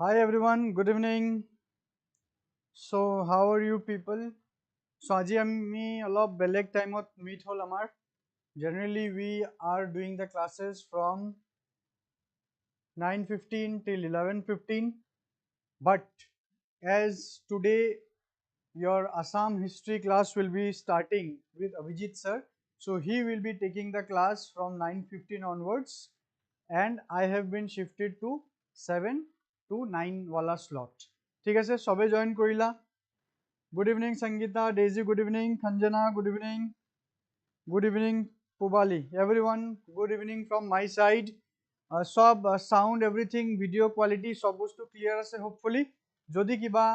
Hi everyone, good evening. So how are you people? So আজি আমি অলপ বেলেগ টাইমত meet হল আমাৰ. Generally we are doing the classes from 9:15 till 11:15, but as today your Assam history class will be starting with Abhijit sir, so he will be taking the class from 9:15 onwards, and I have been shifted to 7 to 9 wala slot. ঠিক আছে, সবে join কৰিলা? Good evening Sangeeta, Daisy good evening, Khanjana good evening, good evening Pubali, everyone good evening from my side. Sob sound everything video quality sob bostu clear ase hopefully. Jodi kiba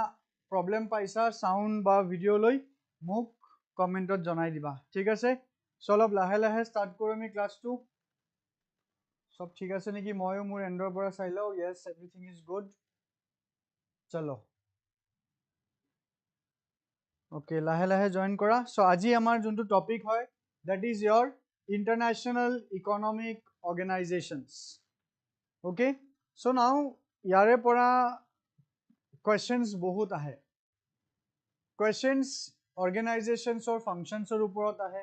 problem paisa sound ba video loi muk comment ot janai diba, thik ase? So olob lahe lahe start koro ami class 2. Sob thik ase neki? Moyo mur endor pora sai lao. Yes, everything is good. Chalo. Okay, lahe lahe join kora. So aji amar juntu topic hoy, that is your international economic organizations. Okay, so now yare pora questions bahut ahe. Questions organizations or functions or uporot ahe,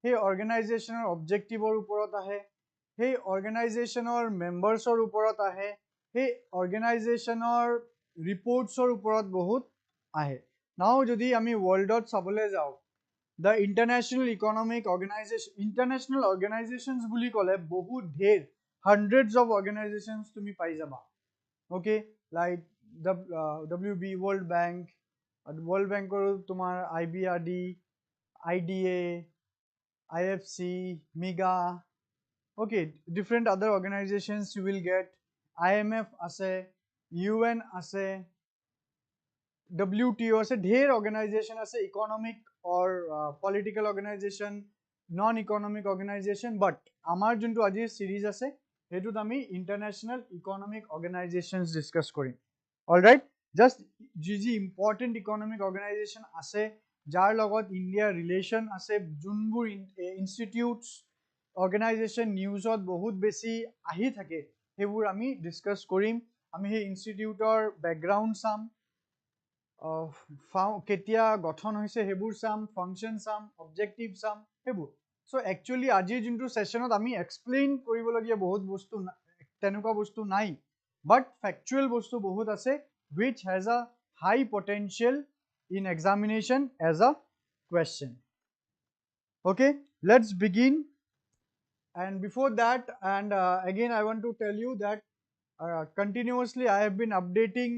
hey organization or objective or uporot ahe, hey organization or members or uporot ahe, hey organization or reports or uporot bahut ahe. Now jodi ami world ot sabole jao, the international economic international organizations buli kole bahut dher hundreds of organizations tumi pai jaba. Okay, like the WB World Bank, World Bank tumar IBRD, IDA, IFC, MEGA. Okay, different other organizations you will get. IMF ase, UN ase, WTO ase, dher organization ase, economic or political organization, non-economic organization. But amar juntu ajir series ase, hetut ami international economic organizations discuss korim. All right, just GG important economic organization ase, jar logot India relation ase, junbur institutes organization news ot bahut beshi ahi thake, hebur ami discuss korim. Ami he institute or background sam, কেতিয়া গঠন হৈছে হেবুৰ চাম, function চাম, objective চাম হেবুৰ. So actually আজিৰ যোনটো সেশনত আমি explain কৰিবলগীয়া বহুত বস্তু তেনেকুৱা বস্তু নাই, বাট ফেকচুৱেল বস্তু বহুত আছে which has a high potential in examination as a question. Okay, let's begin. And before that, and again I want to tell you that continuously I have been updating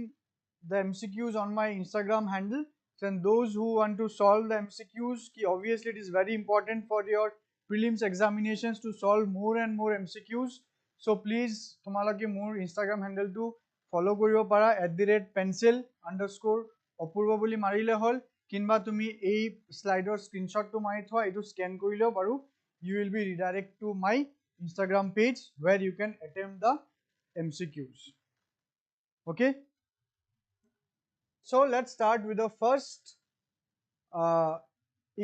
the MCQs on my Instagram handle. And those who want to solve the MCQs, obviously it is very important for your prelims examinations to solve more and more MCQs. So please tomaloke more Instagram handle to follow koribo para @pencil_apurva boli marile hol, kinba tumi ei slide or screenshot to mari thoa, etu scan korile paru, you will be redirected to my Instagram page where you can attempt the MCQs. Okay, so let's start with the first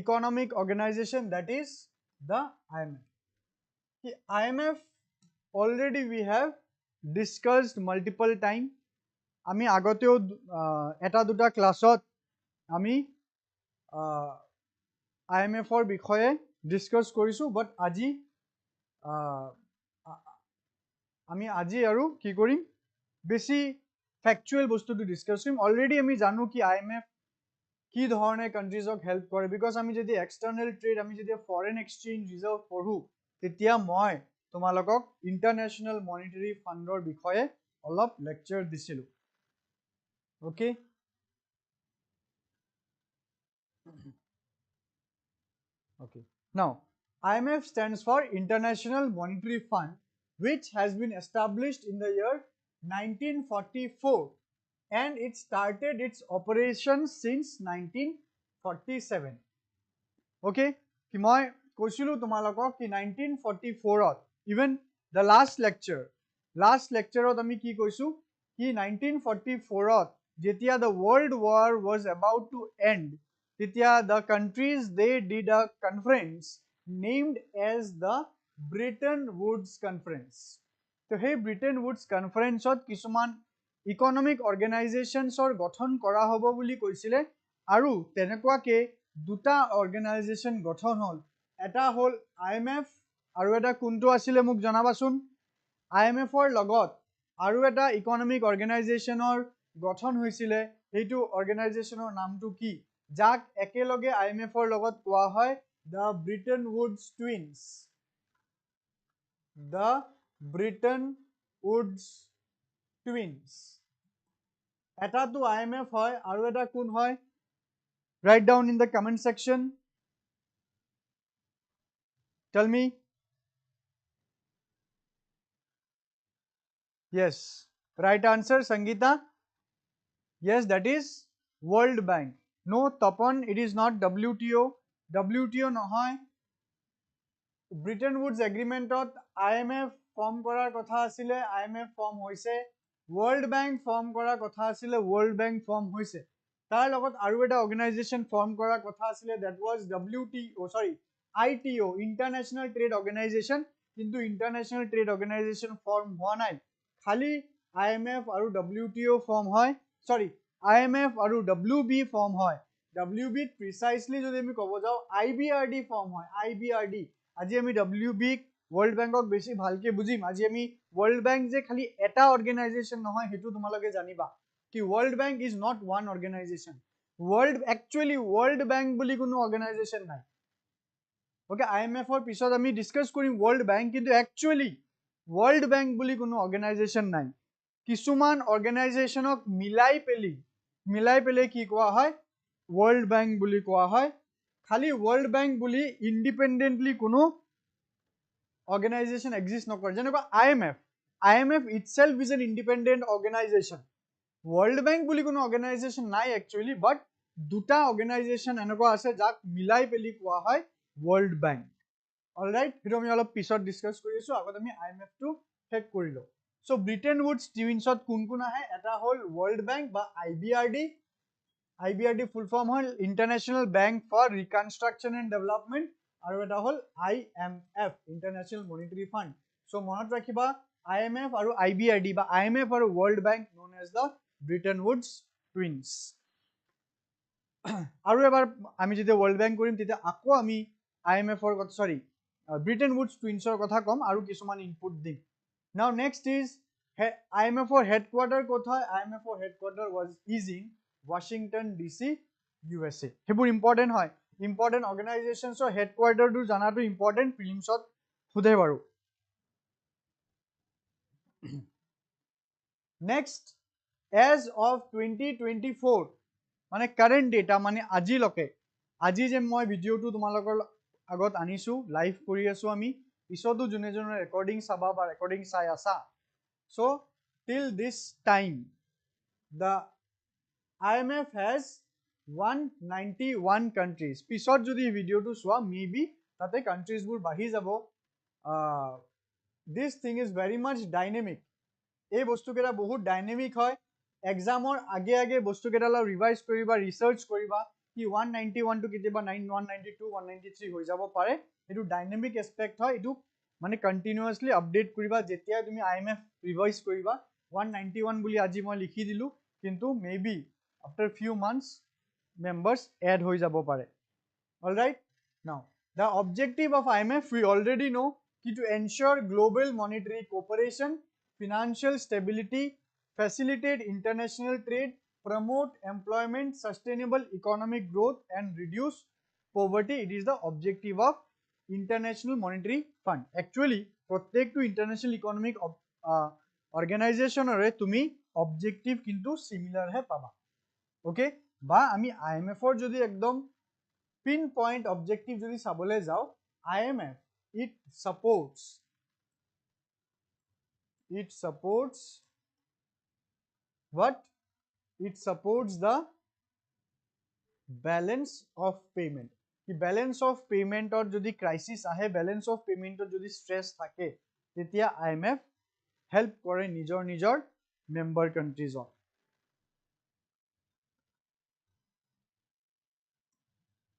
economic organization, that is the IMF. The IMF already we have discussed multiple time. Ami agoteo eta duta classot ami IMF or bikhoye discuss korisu, but aji আমি আজি আৰু কি কৰিম, বেছি factual বস্তুটো discuss কৰিম. Already আমি জানো কি IMF কি ধৰণে কান্ট্ৰিজক হেল্প কৰে, বিকজ আমি যদি এক্সটাৰ্নেল ট্ৰেড, আমি যদি ফৰেন এক্সচেঞ্জ ৰিজাৰ্ভ পঢ়ো, তেতিয়া মই তোমালোকক ইণ্টাৰনেশ্যনেল মনিটাৰী ফাণ্ডৰ বিষয়ে অলপ লেকচাৰ দিছিলোঁ. Okay, okay. Now IMF stands for International Monetary Fund, which has been established in the year 1944, and it started its operations since 1947. Okay, ki moi koisilu tumalokok ki 1944 ot, even the last lecture ot ami ki koisu ki 1944 ot jetia the world war was about to end, tetia the countries they did a conference named as the Bretton Woods Conference. So hey Bretton Woods Conference ot kisuman economic অৰ্গেনাইজেশ্যনছৰ গঠন কৰা হ'ব বুলি কৈছিলে আৰু তেনেকুৱাকে দুটা organisation গঠন হ'ল এটা হ'ল IMF আৰু এটা কোনটো আছিলে মোক জনাবাচোন IMFৰ লগত আৰু এটা ইকনমিক অৰ্গেনাইজেশ্যনৰ গঠন হৈছিলে সেইটো অৰ্গেনাইজেশ্যনৰ নামটো কি যাক একেলগে IMFৰ লগত কোৱা হয় the Bretton Woods twins the Bretton Woods twins এটাটো IMF হয় আৰু এটা কোন হয় write down in the comment section tell me yes right answer Sangeeta yes that is World Bank no Tapan it is not WTO নহয় Bretton Woods agreement IMF form কৰাৰ কথা আছিলে IMF form হৈছে World Bank form কৰাৰ কথা আছিলে World Bank form হৈছে তাৰ লগত আৰু এটা organization form কৰাৰ কথা আছিলে that was ITO International Trade Organization কিন্তু International Trade Organization form হোৱা নাই খালি IMF আৰু WTO form হয় IMF আৰু WB form হয় WB precisely যদি আমি ক'ব যাওঁ IBRD form হয় IBRD আজি আমি WB World Bank বেছি ভালকে বুজিম আজি আমি World Bank যে খালি এটা অৰ্গেনাইজেশ্যন নহয় হেতু তোমালোকে জানিবা কি World Bank is not one organization actually World Bank বুলি কোনো অৰ্গেনাইজেশ্যন নাই ওকে IMF ৰ পিছত আমি ডিসকাস কৰিম World Bank কিন্তু actually World Bank বুলি কোনো অৰ্গেনাইজেশ্যন নাই কিছুমান অৰ্গেনাইজেশ্যনক মিলাই পেলে কি কোৱা হয় World Bank বুলি কোৱা হয় খালি World Bank বুলি independently কোনো organization exist নকৰে যেনেকুৱা IMF itself is an independent organization World Bank বুলি কোনো organization নাই actually but দুটা organization এনেকুৱা আছে যাক মিলাই পেলি কোৱা হয় World Bank alright হেতু আমি অলপ পিছত ডিসকাস কৰি আছো আগত আমি IMF টো শেষ কৰি লও so Bretton Woods twins কোন আহে এটা হ'ল World Bank বা IBRD full form হ'ল International Bank for Reconstruction and Development আৰু এটা হ'ল IMF International Monetary Fund so মনত ৰাখিবা IMF আৰু IBRD বা IMF আৰু World Bank known as the Bretton Woods twins আৰু এবাৰ আমি যেতিয়া World Bank কৰিম তেতিয়া আকৌ আমি IMF ৰ Bretton Woods twins ৰ কথা কম আৰু কিছুমান ইনপুট দিম now next is IMF ৰ headquarter ক'ত হয় IMF ৰ headquarter is in Washington DC USA হেবোৰ ইম্পৰ্টেন্ট হয় ইম্পৰ্টেন্ট অৰ্গেনাইজেশ্যনছৰ হেডকোৱাৰ্টাৰটো জানাটো ইম্পৰ্টেন্ট প্ৰিলিমছত খুদে বাৰু next as of 2024 মানে কাৰেন্ট ডেটা মানে আজি যে মই ভিডিওটো তোমালোকৰ আগত আনিছো লাইভ কৰি আছো আমি পিছতো জুনে ৰেকৰ্ডিং চাবা বা ৰেকৰ্ডিং চাই আছা so till this time the IMF has 191 countries পিছত যদি ভিডিওটো চোৱা maybe তাতে countries বোৰ বাঢ়ি যাব this thing is very much dynamic এই বস্তুকেইটা বহুত ডাইনামিক হয় এক্সামৰ আগে বস্তু কেইটা অলপ ৰিভাইজ কৰিবা ৰিসাৰ্চ কৰিবা কি 191 টো কেতিয়াবা 192 193 হৈ যাব পাৰে এটো ডাইনামিক এসপেক্ট হয় এটো মানে কন্টিনিউয়াসলি আপডেট কৰিবা যেতিয়া তুমি IMF ৰিভাইজ কৰিবা 191 বুলি আজি মই লিখি দিলো কিন্তু maybe after few months members add হৈ যাব পাৰে all right now the objective of IMF we already know to ensure global monetary cooperation financial stability facilitate international trade promote employment sustainable economic growth and reduce poverty it is the objective of International Monetary Fund actually প্ৰত্যেকটো international economic organization ৰে তুমি objective কিন্তু similar হে পাবা okay বা আমি IMF ৰ যদি একদম পিন পইণ্ট অবজেক্টিভ যদি চাবলৈ যাও IMF it supports what it supports the balance of payment কি balance of payment or যদি crisis আহে balance of payment or যদি stress থাকে তেতিয়া IMF help কৰে নিজৰ member countries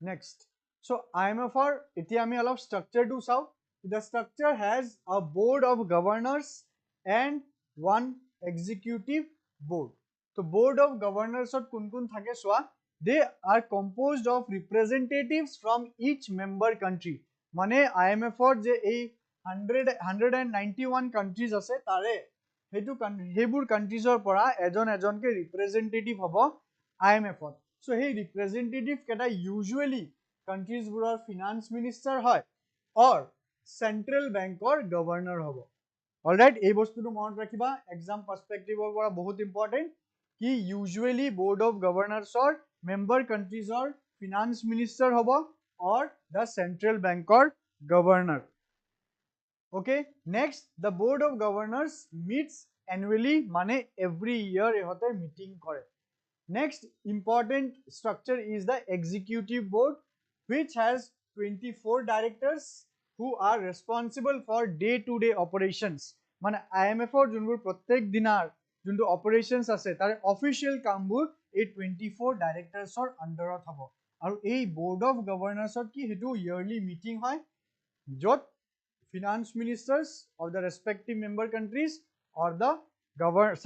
next so IMF or এতিয়া আমি অলপ structure টো চাও the structure has a board of governors and one executive board. So board of governors ot kun kun thake soa, they are composed of representatives from each member country. Mane IMF or je ei 191 countries ase tare hetu hebur countries or pora ejon ke representative hobo IMF ot. So hey representative keta usually countries buror finance minister hoy or central bank or governor hobo. Alright, এই বস্তুটো মনত ৰাখিবা exam পাৰ্সপেক্টিভৰ পৰা বহুত important কি usually board of governors or member countries or finance minister হ'ব or the central bank or governor. Okay, next the board of governors meets annually মানে every year ইহঁতে meeting কৰে. Next important structure is the executive board which has 24 directors who are responsible for day-to-day operations. মানে IMF or junbur prottek dinar juntu operations ase tare official kambur ei 24 directors or under ot hobo. Aru ei board of governors ot ki hetu yearly meeting hoy jot finance ministers of the respective member countries or the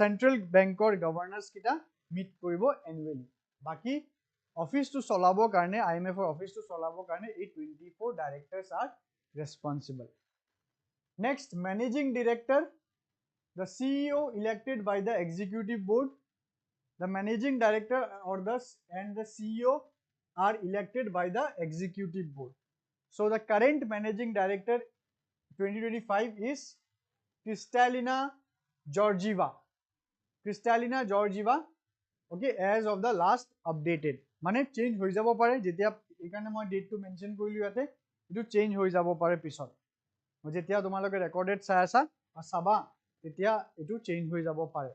central bank or governors kita meet koribo annually. Baki office to solabo karne IMF or office to solabo karne ei 24 directors are responsible. Next, managing director, the CEO elected by the executive board. The managing director or the CEO are elected by the executive board. So the current managing director 2025 is Kristalina Georgieva. Kristalina Georgieva, okay, as of the last updated. Mane change hoi jabo pare jetia ekane moi date to mention korilu yate etu change hoi jabo pare pisot. যেতিয়া তোমালোকে recorded চাই আছা চাবা তেতিয়া এটো change হৈ যাব পাৰে.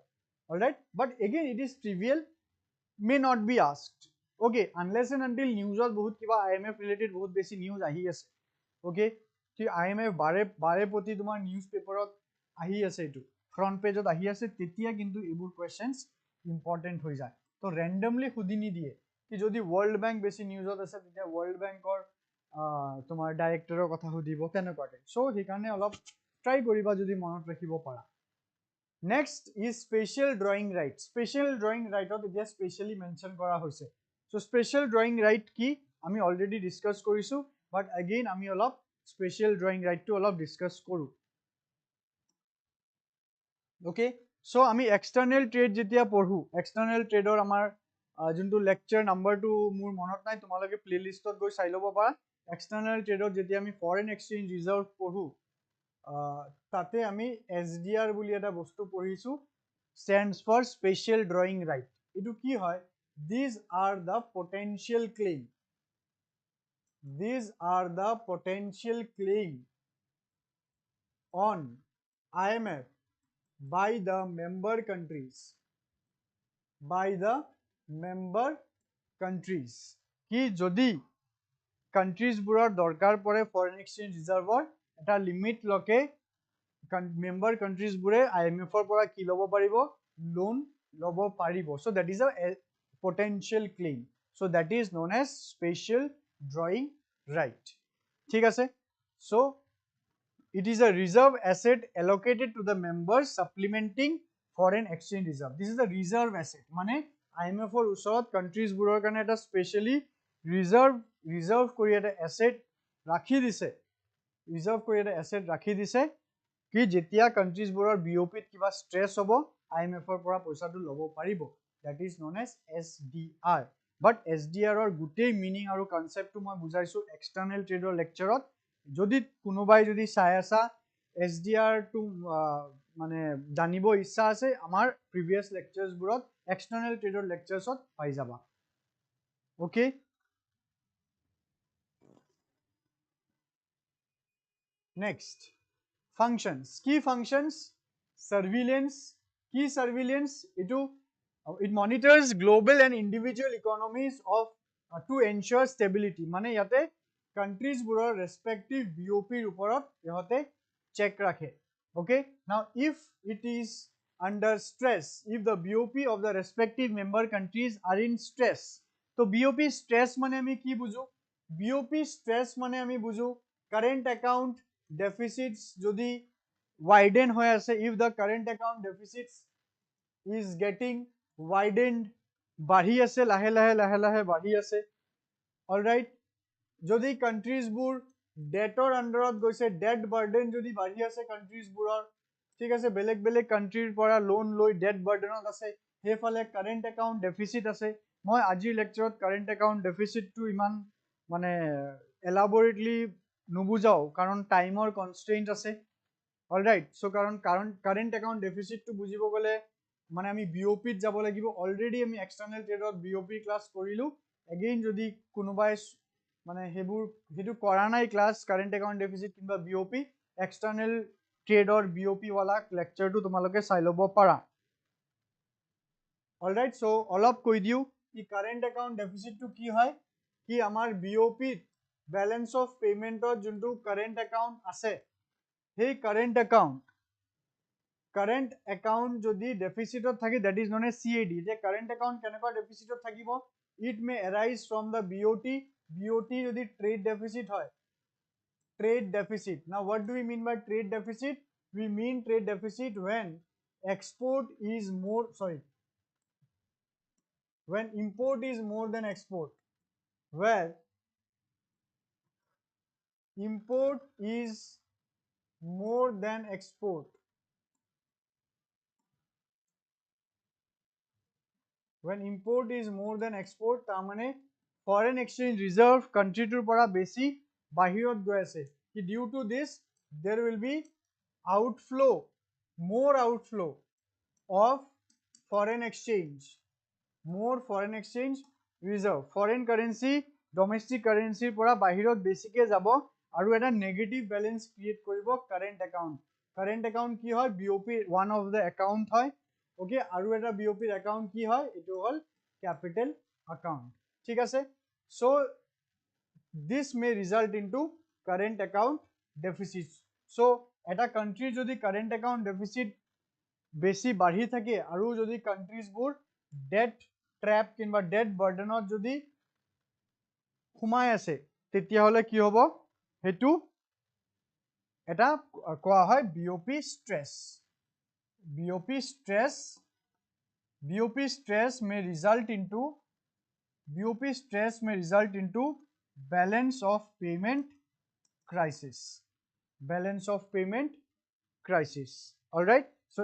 All right, but again it is trivial, may not be asked. Okay, unless and until news ot bahut kiba IMF related bahut beshi news ahi ase. Okay, ki IMF bare poti tomar newspaper ot ahi ase etu front page ot ahi ase tetia kintu ebur questions important hoi jay. To randomly khudi ni diye ki jodi World Bank beshi news ot ase tetia World Bank or তোমার ডাইৰেক্টৰৰ কথা সুধিব তেনেকুৱাকে so হেকাৰণে অলপ try কৰিবা যদি মনত ৰাখিব পাৰা. Next is special drawing right. Special drawing ৰাইটত এতিয়া স্পেশালি মেনশন কৰা হৈছে. সো স্পেশাল ড্ৰয়িং ৰাইট কি আমি অলৰেডি ডিসকাস কৰিছো বাট अगेन আমি অলপ স্পেশাল ড্ৰয়িং ৰাইটটো অলপ ডিসকাস কৰো. ওকে, সো আমি এক্সটাৰ্নাল ট্ৰেড যেতিয়া পঢ়ো এক্সটাৰ্নাল ট্ৰেডৰ আমাৰ যোনটো লেকচাৰ নাম্বাৰটো মোৰ মনত নাই তোমালোকে প্লেলিষ্টত গৈ চাই ল'ব পাৰা. External trade যেতিয়া আমি foreign exchange reserve পঢ়ো তাতে আমি SDR বুলি এটা বস্তু পঢ়িছো stands for special drawing right. এটো কি হয় these are the potential claim on IMF by the member countries কি যদি countries বুৰৰ দৰকাৰ পৰে foreign exchange reserve এটা লিমিট লকে member countries বুৰে IMF ৰ পৰা কি লব পাৰিব লোন লব পাৰিব. So that is a potential claim. So that is known as special drawing right. ঠিক আছে, so it is a reserve asset allocated to the members supplementing foreign exchange reserve. This is a reserve asset মানে IMF ৰ ওচৰত countries বুৰৰ কাৰণে এটা specially reserve কৰি এটা asset ৰাখি দিছে কি যেতিয়া কান্ট্ৰিজ বুৰৰ বিওপিত কিবা ষ্ট্ৰেছ হ'ব IMF ৰ পৰা পইচাটো ল'ব পাৰিব. that is known as SDR. but SDR ৰ গুটেই মিনিং আৰু কনসেপ্টটো মই বুজাইছো এক্সটাৰ্নাল ট্ৰেডৰ লেকচাৰত. যদি কোনোবাই যদি চাই আছা SDR টো মানে জানিব ইচ্ছা আছে আমাৰ প্ৰিভিয়াস লেকচাৰছ বুৰত এক্সটাৰ্নাল ট্ৰেডৰ লেকচাৰছত পাই যাবা. Okay, next functions. Key functions: surveillance. Key surveillance it monitors global and individual economies of to ensure stability. মানে ইয়াতে countries বুৰৰ respective BOP ৰ ওপৰত ইহতে check ৰাখে. Okay, now if it is under stress, if the BOP of the respective member countries are in stress, so BOP stress মানে আমি কি বুঝো BOP stress মানে আমি বুঝো current account deficits যদি widen হৈ আছে, if the current account deficits is getting widened, বাঢ়ি আছে লাহে লাহে বাঢ়ি আছে, অলৰাইট। যদি কান্ট্ৰিজবোৰ ডেটৰ আণ্ডাৰত গৈছে, ডেট বাৰ্ডেন যদি বাঢ়ি আছে কান্ট্ৰিজবোৰৰ, ঠিক আছে, বেলেগ বেলেগ কান্ট্ৰিৰ পৰা লোন লৈ ডেট বাৰ্ডেনত আছে, সেইফালে কাৰেণ্ট একাউণ্ট ডেফিচিট আছে। মই আজিৰ লেকচাৰত কাৰেণ্ট একাউণ্ট ডেফিচিটটো ইমান মানে এলাবৰেটলি নুবুজাও, কাৰণ টাইমৰ কনষ্ট্ৰেইণ্ট আছে, অলৰাইট। চ' কাৰণ কাৰেণ্ট একাউণ্ট ডেফিচিটটো বুজিব গ'লে মানে আমি বিঅ'পিত যাব লাগিব। অলৰেডি আমি এক্সটাৰ্নেল ট্ৰেডত বিঅ'পি ক্লাছ কৰিলোঁ। এগেইন যদি কোনোবাই মানে সেইটো কৰা নাই ক্লাছ, কাৰেণ্ট একাউণ্ট ডেফিচিট কিংবা বিঅ'পি, এক্সটাৰ্নেল ট্ৰেডৰ বিঅ'পি ৱালা লেকচাৰটো তোমালোকে চাই ল'ব পাৰা, অলৰাইট। চ' অলপ কৈ দিওঁ কি কাৰেণ্ট একাউণ্ট ডেফিচিটটো কি হয়, কি আমাৰ বিঅ'পিত বেলেঞ্চ অফ পেমেণ্টত যোনটো কাৰেণ্ট একাউণ্ট আছে, সেই কাৰেণ্ট একাউণ্ট যদি ডেফিচিটত থাকে, that is known as CAD। যে কাৰেণ্ট একাউণ্ট কেনেকুৱা ডেফিচিটত থাকিব, it may arise from the BOT যদি ট্ৰেড ডেফিচিট হয়, trade deficit. Now what do we mean by trade deficit? We mean trade deficit when when import is more than export, where import is more than export, when import is more than export, তাৰমানে foreign exchange reserve country টোৰ পৰা বেছি বাহিৰত গৈ আছে। Due to this there will be more outflow of foreign exchange, more foreign exchange reserve, foreign currency domestic currency পৰা বাহিৰত বেছিকে যাব আৰু এটা নেগেটিভ বেলেঞ্চ ক্ৰিয়েট কৰিব কাৰেণ্ট একাউণ্ট। কাৰেণ্ট একাউণ্ট কি হয়, BOP one of the account হয়, ওকে। আৰু এটা বিঅ'পিৰ একাউণ্ট কি হয়, এইটো হ'ল কেপিটেল একাউণ্ট, ঠিক আছে। So' this may result into current account deficit. So' এটা কাণ্ট্ৰিৰ যদি কাৰেণ্ট একাউণ্ট ডেফিচিট বেছি বাঢ়ি থাকে আৰু যদি কাণ্ট্ৰিজবোৰ ডেট ট্ৰেপ কিংবা ডেট বাৰ্ডেনত যদি সোমাই আছে, তেতিয়াহ'লে কি হ'ব, সেইটো এটা কোৱা হয় BOP stress. BOP stress may result into balance of payment crisis, alright। so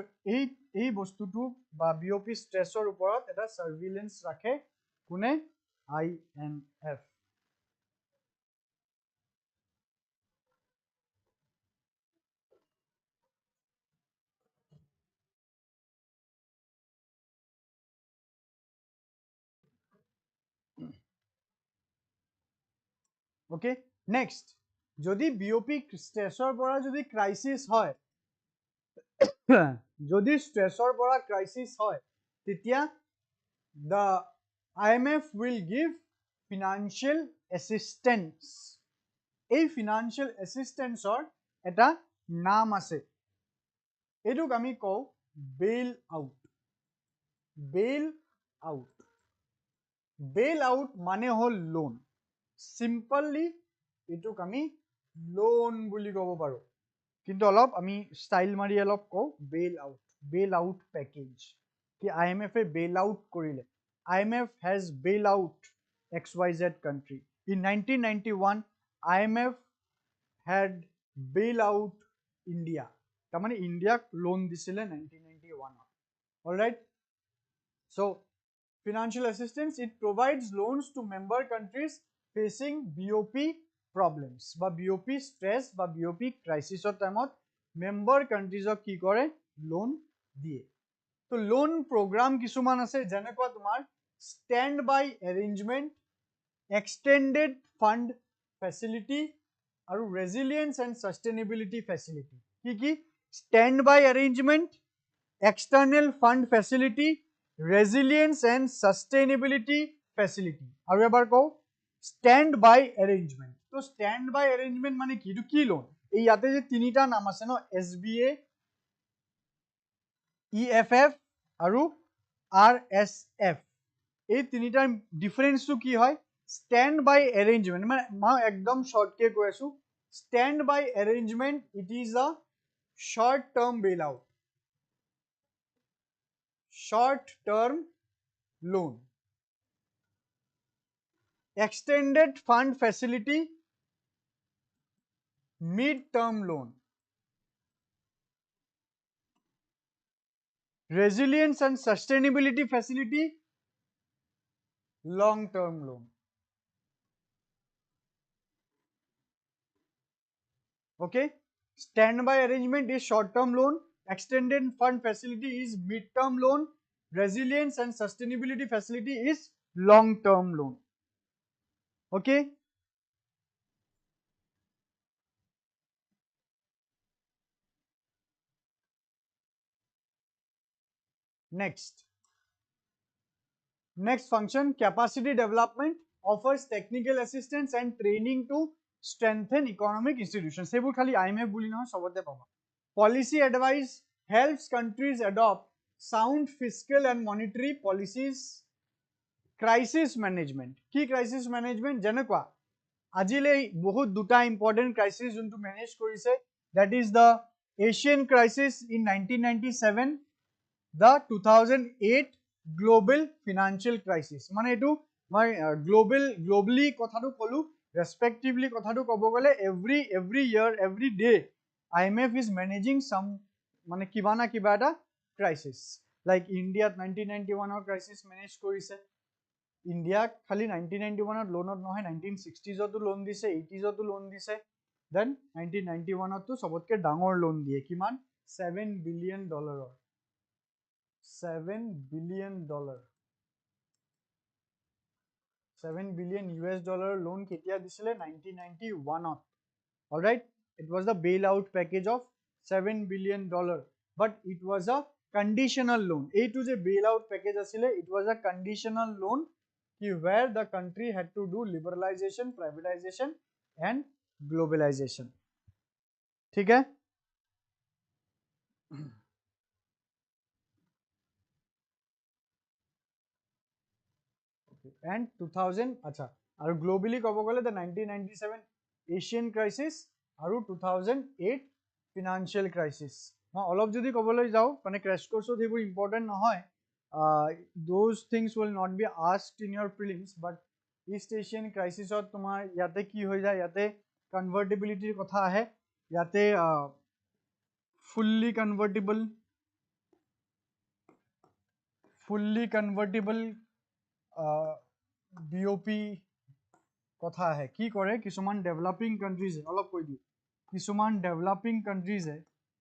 এই বস্তুটো বা বিঅ'পি ষ্ট্ৰেছৰ ওপৰত এটা সাৰ্ভিলেন্স ৰাখে কোনে, IMF। ওকে, নেক্সট, যদি বিঅ'পি ষ্ট্ৰেছৰ পৰা যদি ক্ৰাইচিছ হয়, তেতিয়া the IMF will give financial assistance। এই financial assistance ৰ এটা নাম আছে, এইটোক আমি কওঁ বেইল আউট মানে হ'ল লোন। চিম্পলি এইটোক আমি লোন বুলি ক'ব পাৰো, কিন্তু অলপ আমি ষ্টাইল মাৰি অলপ কওঁ বেইল আউট পেকেজ। কি IMF এ বেইল আউট কৰিলে, IMF has bail out XYZ country in 1991, IMF had bail out India, তাৰমানে ইণ্ডিয়াক লোন দিছিলে 1991। Alright, so financial assistance, it provides loans to member countries facing BOP problems বা BOP stress বা BOP ক্ৰাইচিছৰ টাইমত member কাণ্ট্ৰিজক কি কৰে, loan দিয়ে। তো লোন প্ৰগ্ৰাম কিছুমান আছে, যেনেকুৱা তোমাৰ stand by arrangement, extended fund facility আৰু ৰেজিলিয়েন্স এণ্ড সাষ্টেইনেবিলিটি ফেচিলিটি। কি stand by arrangement, external fund facility, resilience and sustainability facility. আৰু এবাৰ কওঁ, ষ্টেণ্ড বাই এৰেঞ্জমেণ্ট। তো ষ্টেণ্ড বাই এৰেঞ্জমেণ্ট মানে কি, এইটো কি লোন, এই ইয়াতে যে তিনিটা নাম আছে ন, SBA, EFF আৰু RSF, এই তিনিটাৰ ডিফাৰেন্সটো কি হয়, ষ্টেণ্ড বাই এৰেঞ্জমেণ্ট মানে মই একদম শৰ্টকে কৈ আছো, stand by arrangement it is a short term bailout, short term loan. Extended fund facility, mid term loan. Resilience and sustainability facility, long term loan. Okay, standby arrangement is short term loan, extended fund facility is mid term loan, resilience and sustainability facility is long term loan. Okay, next function, capacity development, offers technical assistance and training to strengthen economic institutions. Sebur khali IMF buli nahoy sobote paba. Policy advice helps countries adopt sound fiscal and monetary policies. Crisis management, key crisis management jenekwa ajile bahut duta important crisis juntu manage korise, that is the Asian crisis in 1997, the 2008 global financial crisis. Mane etu moi globally kothatu kolu, respectively kothatu kobo gole every year, every day IMF is managing some mane kiba na kiba eta crisis. Like India 1991 or crisis manage korise. India khali 1991 loan নহয় 1960s to loan দিছে, 80s to loan দিছে, then 1991 to सबतके ডাঙৰ loan দিয়ে কিমান $7 billion, $7 billion, $7 billion loan কেতিয়া দিছিলে 1991 ত. All right, it was the bailout package of $7 billion, but it was a conditional loan. A to the bailout package asile, it was a conditional loan where the country had to do liberalization, privatization and globalization. ठीक है? And 2000 acha aru globally kobo gole the 1997 Asian crisis aru 2008 financial crisis. Now all of jodi koboloi jao mane crash course ot ebur important nohoy. Those things will not be asked in your prelims, but East Asian crisis ot tomar yate ki hoi jay, yate convertibility kotha ahe, yate fully convertible BOP কথা আহে কি কৰে কিছুমান developing countries অলপ কৈ দিও কিছুমান developing countries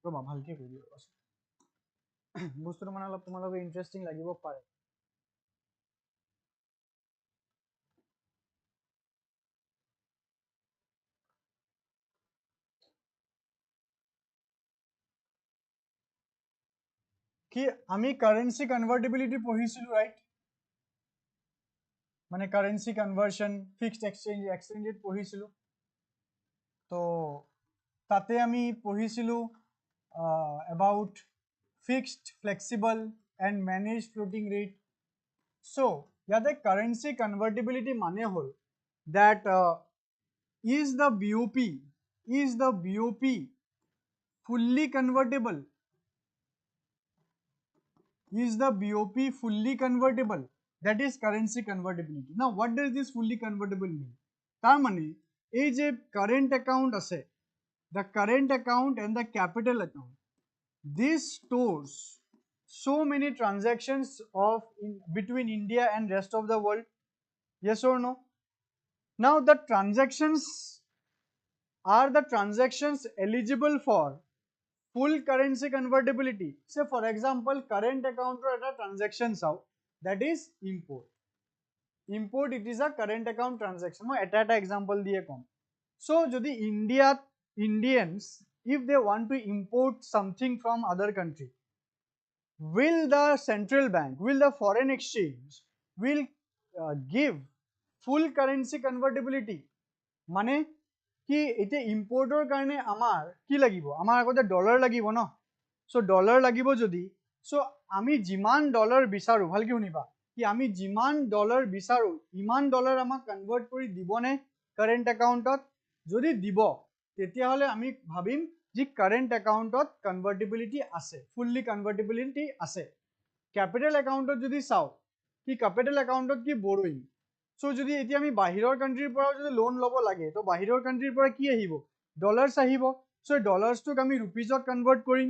ৰবা ভালকে কৈ দিও বস্তুটো মানে অলপ তোমালোকে ইন্টাৰেষ্টিং লাগিব পাৰে কি আমি কারেন্সি কনভার্টিবিলিটি পঢ়িছিলো রাইট মানে currency conversion fixed exchange rate পঢ়িছিলো তো তাতে আমি পঢ়িছিলো about fixed, flexible and managed floating rate. So yate currency convertibility mane hol that is the BOP fully convertible? Is the BOP fully convertible? That is currency convertibility. Now what does this fully convertible mean? Tar mane ei je current account ase, the current account and the capital account, this stores so many transactions between India and rest of the world. Yes or no? Now the transactions eligible for full currency convertibility. Say for example current account or a transaction that is import, it is a current account transaction. Moi eta example diye kom. So jodi Indians if they want to import something from other country, will the central bank, will the foreign exchange will give full currency convertibility? Mane ki ete importer karone amar ki lagibo, amar agote dollar lagibo no, so dollar lagibo jodi, so ami jiman dollar bisaru bhalke uniba ki ami jiman dollar bisaru iman dollar amak convert kori dibone current account ot, jodi dibo tetia hole ami bhabim ji current account ot convertibility ase, fully convertibility ase. Capital একাউণ্টত যদি চাও কি capital একাউণ্টত কি বৰোইং so যদি এতিয়া আমি বাহিৰৰ কান্ট্ৰিৰ পৰা যদি লোন ল'ব লাগে তো বাহিৰৰ কান্ট্ৰিৰ পৰা কি আহিব ডলাৰ্স আহিব সো ডলাৰ্সটোক আমি ৰুপিজত কনভাৰ্ট কৰিম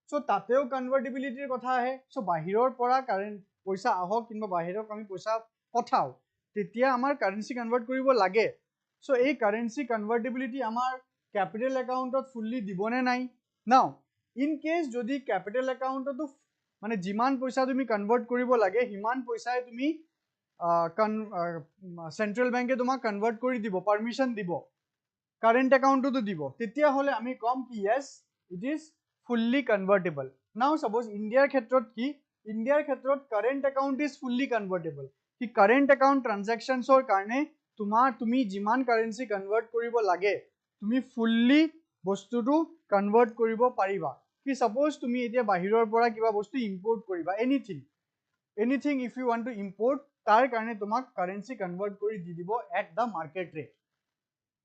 সো তাতেও কনভাৰ্টিবিলিটিৰ কথা আহে সো বাহিৰৰ পৰা কাৰেন্ট পইচা আহক কিংবা বাহিৰক আমি পইচা পঠাও তেতিয়া আমাৰ কাৰেন্সি কনভাৰ্ট কৰিব লাগে সো এই কাৰেন্সি কনভাৰ্টিবিলিটি আমাৰ ক্যাপিটাল একাউণ্টত ফুললি দিবনে নাই নাও ইন কেস যদি ক্যাপিটাল একাউণ্টতো মানে যিমান পইচা তুমি কনভাৰ্ট কৰিব লাগে হিমান পইচাই তুমি সেন্ট্ৰেল বেংকে তোমাক কনভাৰ্ট কৰি দিব পারমিশন দিব কারেন্ট একাউণ্টতো দিব তেতিয়া হলে আমি কম কি yes it is fully convertible now suppose ইন্ডিয়াৰ ক্ষেত্ৰত কি ইন্ডিয়াৰ ক্ষেত্ৰত current account is fully convertible কি কাৰেন্ট একাউণ্ট ট্ৰানজেকশনছৰ কাৰণে তুমি যিমান কাৰেন্সি কনভাৰ্ট কৰিব লাগে তুমি ফুললি বস্তুটো কনভাৰ্ট কৰিব পাৰিবা কি suppose তুমি এতিয়া বাহিৰৰ পৰা কিবা বস্তু ইম্পোৰ্ট কৰিবা anything if you want to import তাৰ কাৰণে তোমাক কাৰেন্সি কনভাৰ্ট কৰি দি দিব at the market rate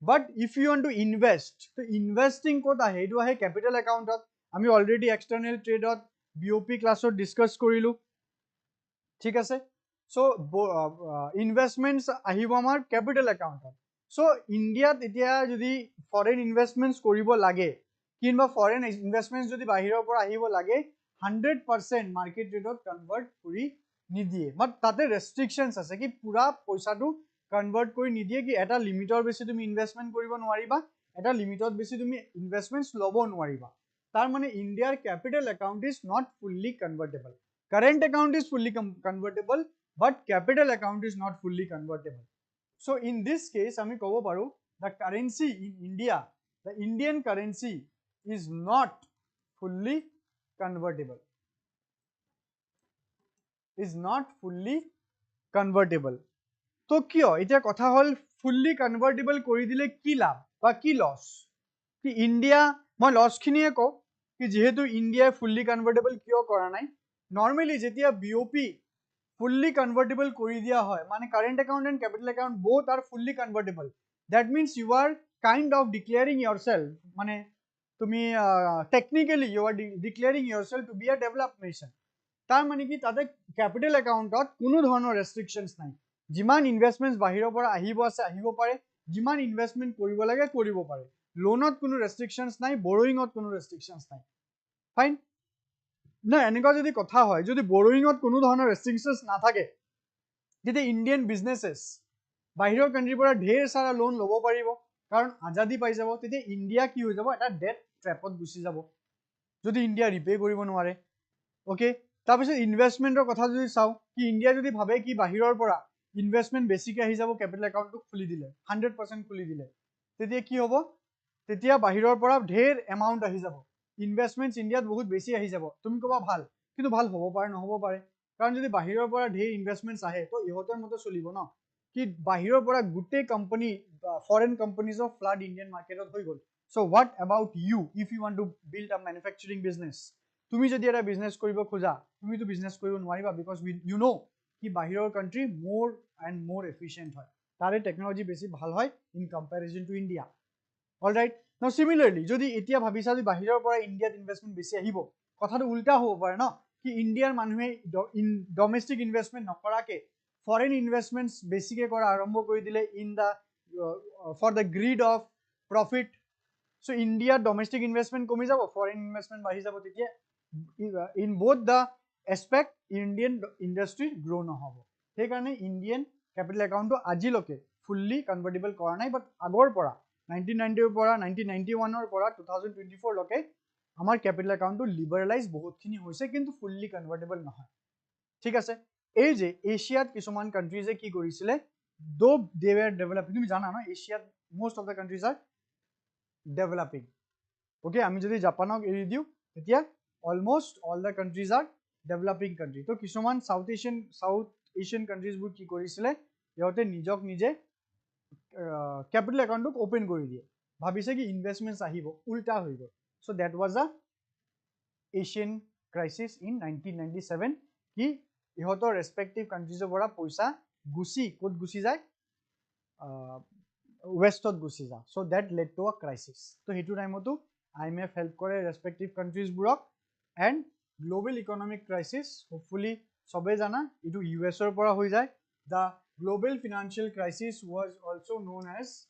but if you want to invest তো investing ক'ত আহে এইটো আহে capital accountত আমি already external tradeত BOP ক্লাছত ডিসকাস কৰিলো ঠিক আছে সো ইনভেষ্টমেন্টস আহিব আমাৰ capital accountত সো ইন্ডিয়াত এতিয়া যদি ফৰেন ইনভেষ্টমেন্টস কৰিব লাগে কিংবা ফৰেন ইনভেষ্টমেন্টস যদি বাহিৰৰ পৰা আহিব লাগে 100% মাৰ্কেট ৰেটত কনভাৰ্ট কৰি নিদিয়ে বাট তাতে ৰেষ্ট্ৰিকশনস আছে কি পুৰা পইচাটো কনভাৰ্ট কৰি নিদিয়ে কি এটা লিমিটৰ বেছি তুমি ইনভেষ্টমেন্ট কৰিব নোৱাৰিবা এটা লিমিটত বেছি তুমি ইনভেষ্টমেন্টস লব নোৱাৰিবা তাৰ মানে ইন্ডিয়াৰ capital account is not fully convertible current account is fully convertible but capital account is not fully convertible so in this case আমি কব পাৰো the currency in India the Indian currency is not fully convertible তো কিয় এতিয়া কথা হল fully convertible কৰি দিলে কি লাভ বা কি লস কি ইন্ডিয়া মই লস খিনিয়ে কও কি যেহেতু ইন্ডিয়া fully convertible কিয় কৰা নাই নৰমালি যেতিয়া BOP fully convertible কৰি দিয়া হয় মানে current account and capital account both are fully convertible that means you are kind of declaring yourself মানে তুমি technically you are declaring yourself to be a developed nation তাৰ মানে কি তাতে capital accountত কোনো ধৰণৰ restrictions নাই যিমান ইনভেষ্টমেন্টস বাহিৰৰ পৰা আহিব আছে আহিব পাৰে যিমান ইনভেষ্টমেন্ট কৰিব লাগে কৰিব পাৰে লোনত কোনো restrictions নাই borrowingত কোনো restrictions নাই ফাইন না এনেকুৱা যদি কথা হয় যদি borrowingত কোনো ধৰণৰ restrictions নাথাকে তেতিয়া ইন্ডিয়ান বিজনেसेস বাহিৰৰ কান্ট্ৰিৰ পৰা ঢেৰ সাৰা লোন ল'ব পাৰিব কাৰণ আজাদি পাই যাব তেতিয়া ইন্ডিয়া কি হৈ যাব এটা ডেট ট্ৰেপত গুছি যাব যদি ইন্ডিয়া ৰিপে কৰিব নোৱাৰে ওকে তাৰপিছত ইনভেষ্টমেন্টৰ কথা যদি চাও কি ইন্ডিয়া যদি ভাবে কি বাহিৰৰ পৰা ইনভেষ্টমেন্ট বেছিকৈ আহি যাব ক্যাপিটাল একাউণ্টটো খুলি দিলে 100% খুলি দিলে তেতিয়া কি হ'ব তেতিয়া বাহিৰৰ পৰা ঢেৰ এমাউন্ট আহি যাব ইনভেষ্টমেন্টস ইন্ডিয়াত বহুত বেছি আহি যাব তুমি কবা ভাল কিন্তু ভাল হ'ব পাৰে নহ'ব পাৰে কাৰণ যদি বাহিৰৰ পৰা ঢেৰ ইনভেষ্টমেন্টস আহে তো ইহতৰ মতে চলিব ন কি বাহিৰৰ পৰা গুটে company foreign companies of flood Indian মাৰ্কেটত হৈ গল so what about you if you want to build a manufacturing business তুমি যদি এটা বিজনেস কৰিব খোজা তুমি তো বিজনেস কৰিব নোৱাৰিবা বিকজ ইউ নো কি বাহিৰৰ কান্ট্ৰি মোৰ এন্ড মোৰ এফিশিয়েন্ট হয় তাৰে টেকনলজি বেছি ভাল হয় ইন কম্পাৰিজন টু ইন্ডিয়া অলৰাইট নাও সিমিলাৰলি যদি এতিয়া ভাবিছা যে বাহিৰৰ পৰা ইন্ডিয়াত ইনভেষ্টমেন্ট বেছি আহিব কথাটো উল্টা হ'ব পাৰে ন কি ইন্ডিয়াৰ মানুহে ডমেস্টিক ইনভেষ্টমেন্ট নকৰাকে ফৰেন ইনভেষ্টমেন্টস বেছিকে কৰা আৰম্ভ কৰি দিলে in the for the greed of profit so India domestic investment কমি যাব ফরেন ইনভেষ্টমেন্ট বাঢ়ি যাব তেতিয়া in both the aspect Indian industry grow নহব সেই কাৰণে ইন্ডিয়ান ক্যাপিটাল একাউণ্টটো আজিলৈকে ফুললি কনভাৰ্টেবল কৰা নাই বাট আগৰ পৰা 1990 পৰা 1991 পৰা 2024 লকে আমাৰ ক্যাপিটাল একাউণ্টটো লিবাৰেলাইজ বহুতখিনি হৈছে কিন্তু ফুললি কনভাৰ্টেবল নহয় ঠিক আছে এই যে এশিয়াত কিছুমান কান্ট্ৰিজে কি কৰিছিলে দো দে ওয়ার ডেভেলপিং তুমি জানা না এশিয়াত most of the countries are developing okay আমি যদি জাপানক এৰি দিও তেতিয়া almost all the countries are developing country তো কিছুমান সাউথ এশিয়ান কান্ট্ৰিজ বোৰ কি কৰিছিলে ইহতে নিজক নিজে ক্যাপিটাল একাউণ্টক ওপেন কৰি দিয়ে ভাবিছে কি ইনভেষ্টমেন্টস আহিব উল্টা হৈ গল সো দ্যাট ওয়াজ আ এশিয়ান ক্রাইসিস ইন 1997 কি ইহতৰ ৰেসপেক্টিভ কান্ট্ৰিজৰ পৰা পইচা গুছি কোত গুছি যায় ওয়েষ্টত গুছি যায় so that lead to a crisis তো হেতু টাইমতো আইএমএফ হেল্প কৰে ৰেসপেক্টিভ কান্ট্ৰিজ বোৰক and global economic crisis, hopefully sobe jana itu US or pora hoi jay. The global financial crisis was also known as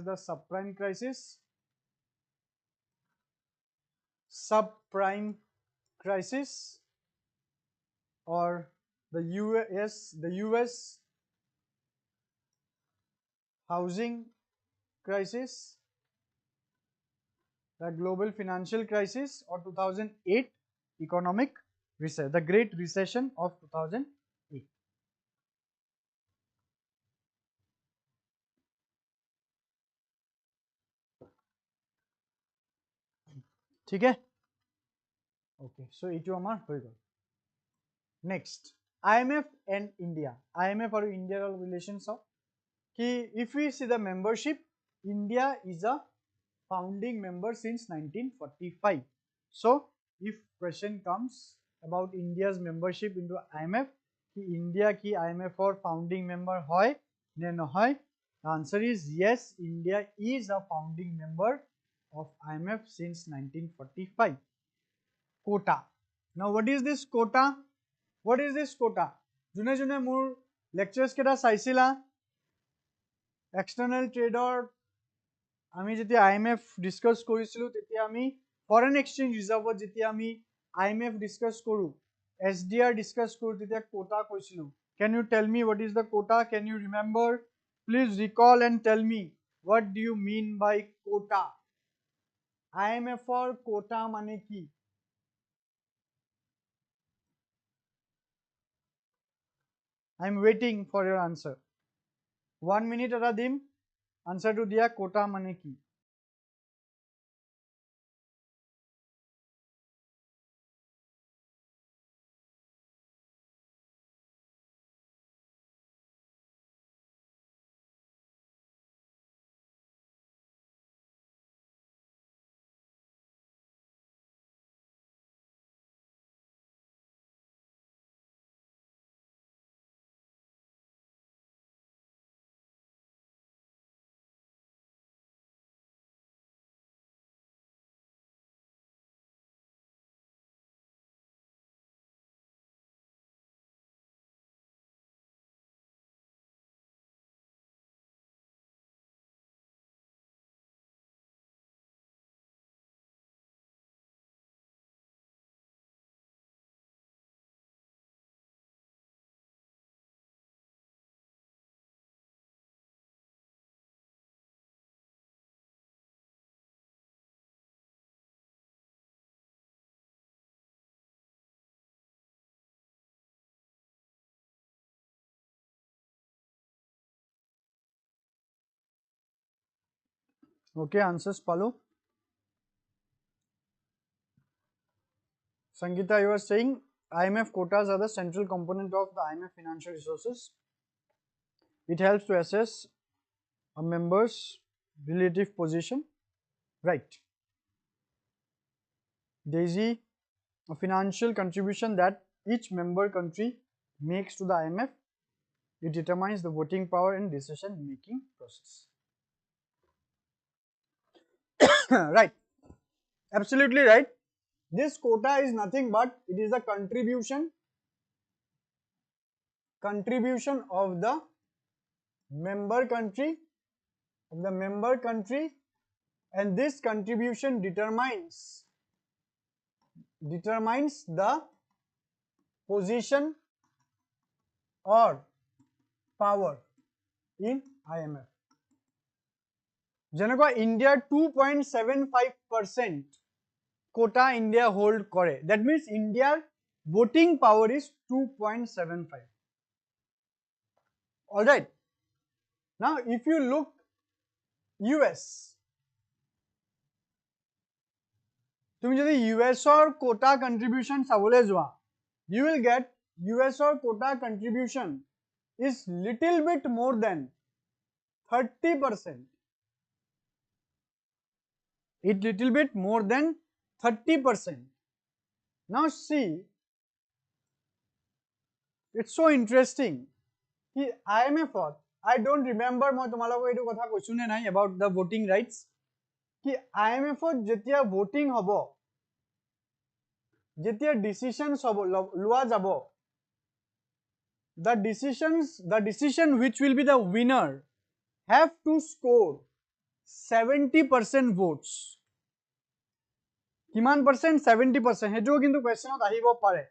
the subprime crisis, or the US housing crisis, the global financial crisis, or 2008 economic recession, the Great Recession of 2008. ठीक है? Okay, so itu amar hoy gol. Next, IMF and India. IMF or India relations of ki if we see the membership, India is a founding member since 1945. So if question comes about India's membership into IMF, ki India ki IMF or founding member hoy ne nohoy, the answer is yes, India is a founding member of IMF since 1945. Quota. Now what is this quota? What is this quota? June june more lectures keta saisila external trader আমি যেতিয়া IMF discuss কৰিছিলো তেতিয়া আমি foreign exchange ৰিজাৰ্ভত যেতিয়া আমি IMF discuss কৰো SDR discuss কৰো তেতিয়া কোটা কৈছিলো can you tell me what is the quota? Can you remember? Please recall and tell me what do you mean by quota? IMF or quota মানে কি? I am waiting for your answer. 1 minute eta dim answer to dia quota মানে কি? Okay, answers follow. Sangeeta, you are saying IMF quotas are the central component of the IMF financial resources. It helps to assess a member's relative position. Right. Daisy, a financial contribution that each member country makes to the IMF. It determines the voting power and decision making process. Right. Absolutely right. This quota is nothing but it is a contribution of the member country and this contribution determines the position or power in IMF. Janaka India 2.75% quota India hold kore. That means India voting power is 2.75. All right. Now if you look US, তুমি যদি US or quota contribution চাবলৈ যোৱা, you will get US or quota contribution is little bit more than 30%. It little bit more than 30%. Now see, it's so interesting. IMF, I don't remember মই তোমালোকক এইটো কথা কৈছো নে নাই about the voting rights. কি IMF যেতিয়া voting হ'ব, যেতিয়া ডিসিশনস হ'ব লোৱা যাব, the decision which will be the winner have to score 70% votes. কিমান পার্সেন্ট? 70%. হেতুও কিন্তু কোয়েশ্চনত আহিব পাৰে।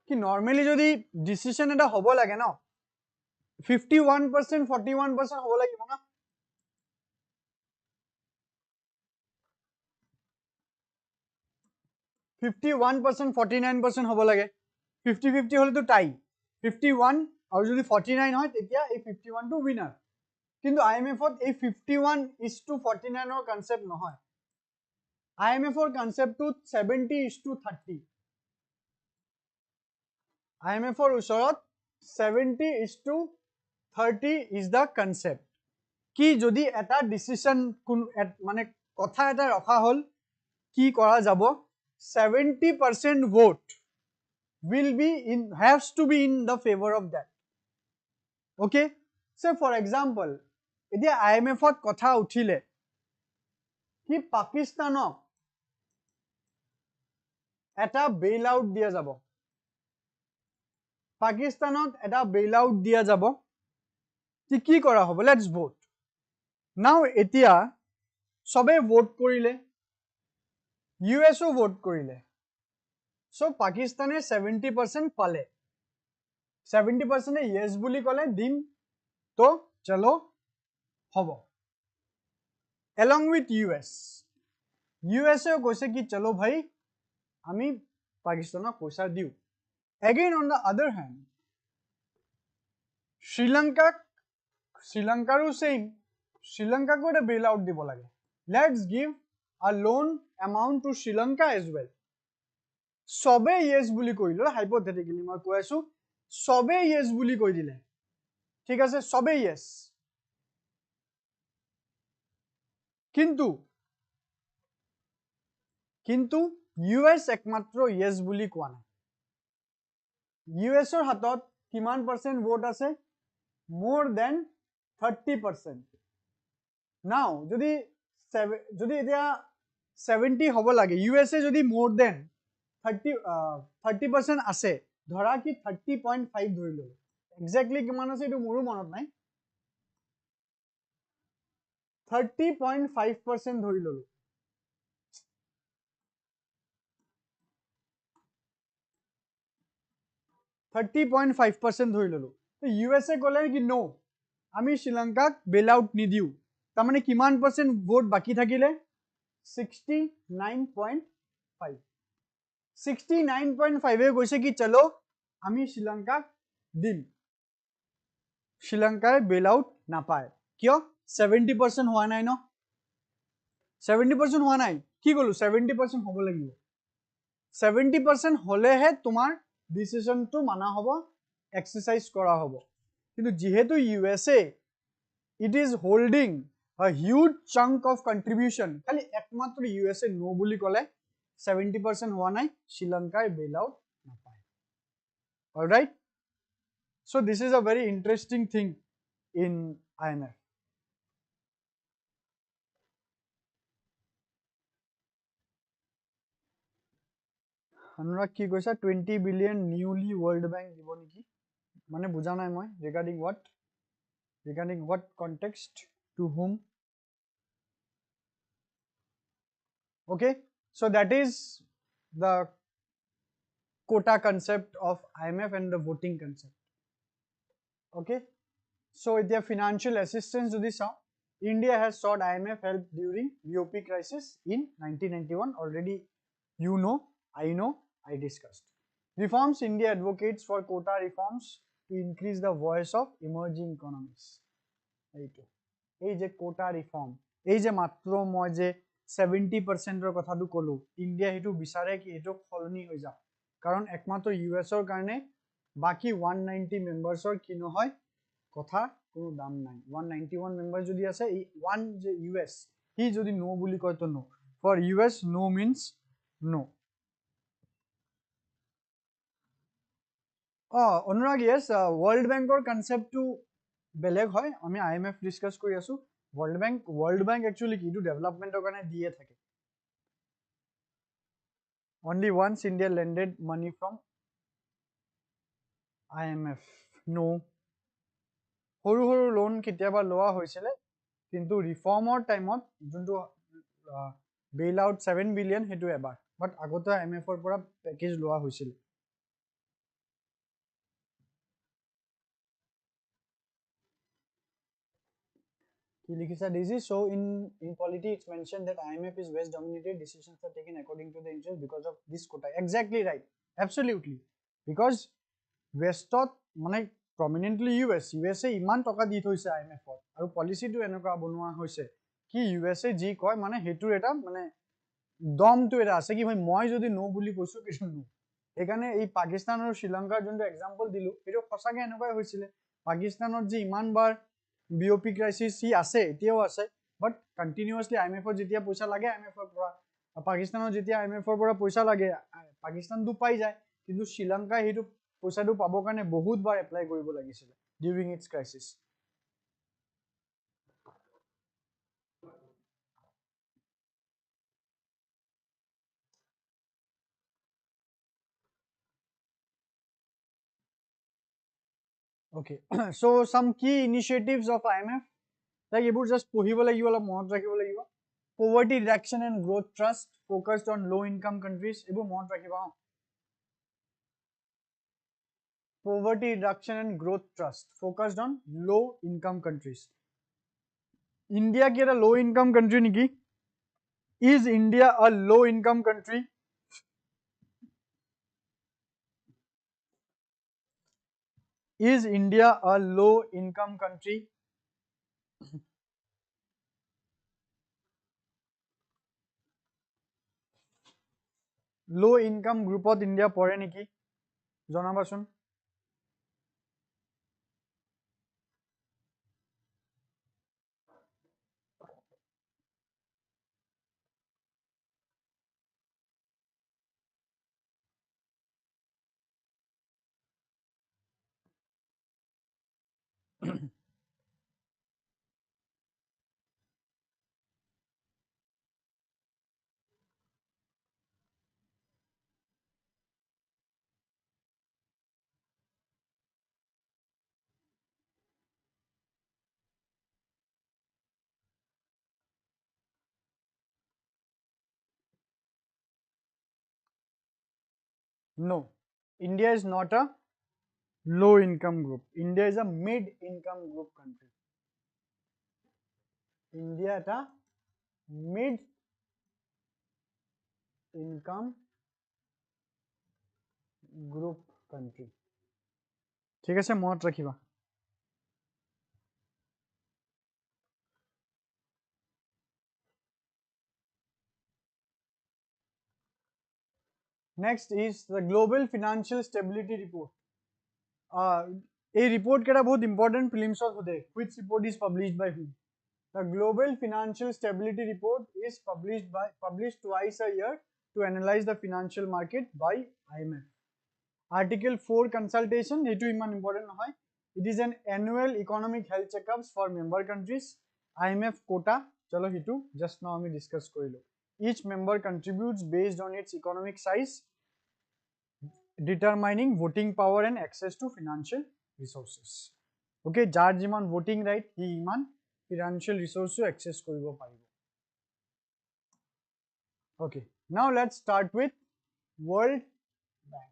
কি নরমালি যদি ডিসিশন এটা হ'ব লাগে ন 51% 41% হ'ব লাগিব না। (51% 49% হ'ব লাগে। 50-50 হলেতো টাই, 51 আৰু যদি 49 হয় তেতিয়া এই 51 টো উইনাৰ। কিন্তু IMF এই 51:49 ৰ কনসেপ্ট নহয়। IMF ৰ কনসেপ্টটো 70:30। IMF ৰ ওচৰত 70:30 is the concept. কি যদি এটা ডিসিশন মানে কথা এটা ৰখা হল কি কৰা যাব 70% vote will be has to be in the favor of that. Okay, so for example এতিয়া IMF ত কথা উঠিলে কি পাকিস্তানক এটা বেইল আউট দিয়া যাব, পাকিস্তানত এটা বেইল আউট দিয়া যাব, কি কৰা হ'ব? লেটস ভোট নাও। এতিয়া সবে ভোট কৰিলে, ইউএসও ভোট কৰিলে, সো পাকিস্তানে 70% পালে, 70% ইয়েস বুলি ক'লে দিম, তো চলো হ'ব। along with USA কৈছে কি চলো ভাই আমি পাকিস্তানক পইচা দিও। Again on the other hand শ্ৰীলঙ্কাৰো same, শ্রীলঙ্কাকো এটা বেইল আউট দিব লাগে। Let's give a loan amount to Sri Lanka as well. সবে ইয়েস বুলি কইলো, হাইপোথেটিক্যালি মই কৈ আছো সবে ইয়েস বুলি কই দিলে, ঠিক আছে সবে ইয়েস। কিন্তু ইউএস একমাত্র ইয়েস বুলি কোৱা নাই। ইউএসৰ হাতত কিমান পার্সেন্ট ভোট আছে? more than 30%. নাও যদি এতিয়া 70 হ'ব লাগে, ইউএসএ যদি more than 30% আছে, ধৰা কি 30.5 ধৰি ললো, এক্স্যাক্টলি কিমান আছে এইটো মোৰো মনত নাই, 30.5% ধৰি ললো। ধৰি ললো। ইউএসএ ক'লে কি নো আমি শ্ৰীলঙ্কাক বেল আউট নিদিও, তাৰ মানে কিমান পার্সেন্ট ভোট বাকি থাকিলে? 69.5। 69.5 এ কৈছে কি চলো আমি শ্রীলঙ্কাক দিম, শ্রীলঙ্কায় বেল আউট নাপায়। কিয়? 70% হোৱা নাই ন, 70% হোৱা নাই, কি কলো 70% হ'ব লাগিব। 70% হলেহে তোমাৰ ডিসিশনটো মানা হ'ব, এক্সারসাইজ করা হ'ব। কিন্তু যেহেতু USA it is holding a huge chunk of contribution, খালি একমাত্র ইউএসএ নো বুলি ক'লে 70% হোৱা নাই, শ্রীলঙ্কায় বেল আউট নাপায়। Alright, so this is a very interesting thing in IMF. অনুরাগ কি কৈছা? 20 বিলিয়ন নিউলি ওয়ার্ল্ড ব্যাংক দিব নেকি? মানে বুঝা নাই মই, regarding what context, to whom? Okay, so that is the quota concept of IMF and the voting concept. Okay, so the financial assistance jodi saw, India has sought IMF help during BOP crisis in 1991. Already you know, I know, I discussed. Reforms: India advocates for quota reforms to increase the voice of emerging economies. এই যে quota reform, এই যে মাত্র মই যে 70% কথাটো কলো, India হেতু বিচাৰে কি এটো সলনি হৈ যাওক, কাৰণ একমাত্ৰ ইউএছৰ কাৰণে বাকি 190 মেম্বাৰ্সৰ কি নহয় কথা কোনো দাম নাই। 191 মেম্বাৰ যদি আছে, এই ওয়ান যে ইউএস হি যদি নো বুলি কয় তো no, for US no means no. Anurag, yes, world ব্যাংকৰ কনসেপ্টটো বেলেগ হয় আমি IMF ডিসকাস কৰি আছো World Bank actually কি টু ডেভেলপমেন্টৰ কাৰণে দিয়ে থাকে only once India lended money from IMF no সৰু সৰু লোন কেতিয়াবা লোৱা হৈছিলে কিন্তু ৰিফৰ্মৰ টাইমত যোনটো বেইল আউট 7 বিলিয়ন হেতু এবাৰ বাট আগতে IMF ৰ পৰা প্যাকেজ লোৱা হৈছিল কি লিখিছা Daisy so in polity it's mentioned that IMF is West dominated decisions are taken according to the interest because of this quota exactly right absolutely because Westত মানে prominently USA ইমান টকা দি থৈছে IMF ত আৰু পলিচিটো এনেকুৱা বনোৱা হৈছে কি USA যি কয় মানে হেতুৰ এটা মানে দমটো এটা আছে কি মই যদি নো বুলি কৈছো কিছু নো এখানে এই পাকিস্তান আৰু শ্ৰীলঙ্কাৰ যোনটো এক্সাম্পল দিলো এটো সঁচাকে এনেকুৱাই হৈছিলে পাকিস্তানত যে ইমানবাৰ বিওপি ক্ৰাইসিস সি আছে এতিয়াও আছে বাট কন্টিনিউয়াসলি IMF ৰ যেতিয়া পইচা লাগে IMF ৰ পৰা পাকিস্তানত যেতিয়া IMF ৰ পৰা পইচা লাগে পাকিস্তান দু পাই যায় কিন্তু শ্ৰীলঙ্কা হেতু পইচাটো পাবৰ কাৰণে বহুত বাৰ এপ্লাই কৰিব লাগিছিল during its crisis Okay, so some key initiatives of IMF, like you just pohibo লাগিব অলপ মনত ৰাখিব লাগিব poverty reduction and growth trust focused on low income countries এবোৰ মনত ৰাখিবা poverty reduction and growth trust focused on low income countries India কি এটা low income country নেকি is India a low income country is India a low income country low income group of India পৰে নেকি জনাবাচোন No, India is not a low income group. India is a mid income group country. India is a mid income group country. ঠিক আছে মনত ৰাখিবা Next is the Global Financial Stability Report. A report কেটা বহুত important prelims of today. Which report is published by whom? The Global Financial Stability Report is published twice a year to analyze the financial market by IMF. Article 4 consultation, it is important. It is an annual economic health checkups for member countries. IMF quota, chalo hitu, just now we discuss korilo. Each member contributes based on its economic size, determining voting power and access to financial resources. Okay, jar jiman voting right, he iman financial resources access koribo paribo. Okay, now let's start with World Bank.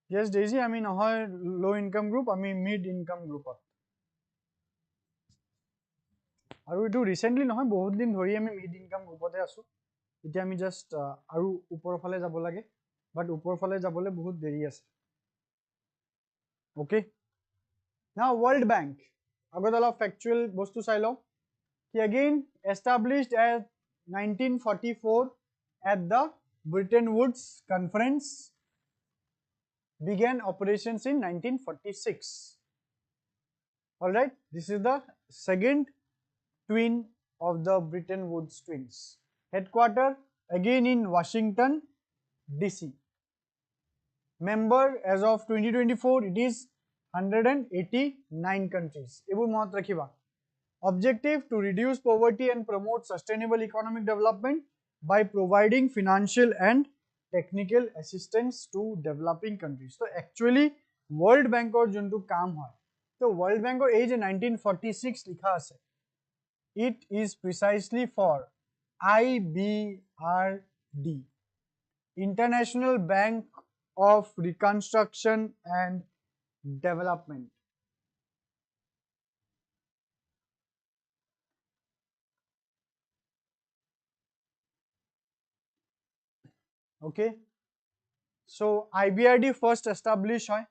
Yes, Daisy, I mean low income group, I mean mid income group. আৰু এটো recently নহয় বহুত দিন ধৰি আমি mid income গ্ৰুপতে আছো এতিয়া আমি জাস্ট আৰু ওপৰ ফালে যাব লাগে বাট ওপৰ ফালে যাবলৈ বহুত দেৰি আছে ওকে নাও ওয়ার্ল্ড ব্যাংক আগত অলপ ফ্যাক্চুয়াল বস্তু চাই লও কি again established as 1944 at the Bretton Woods conference began operations in 1946 all right this is the second twin of the Bretton Woods twins. Headquarter again in Washington DC. Member as of 2024 it is 189 countries. Ebu monot rakhiba. Objective to reduce poverty and promote sustainable economic development by providing financial and technical assistance to developing countries. So actually World Bank or juntu kaam hoy. So World Bank or age 1946 likha ase. It is precisely for IBRD, International Bank of Reconstruction and Development. Okay, so IBRD first established hoy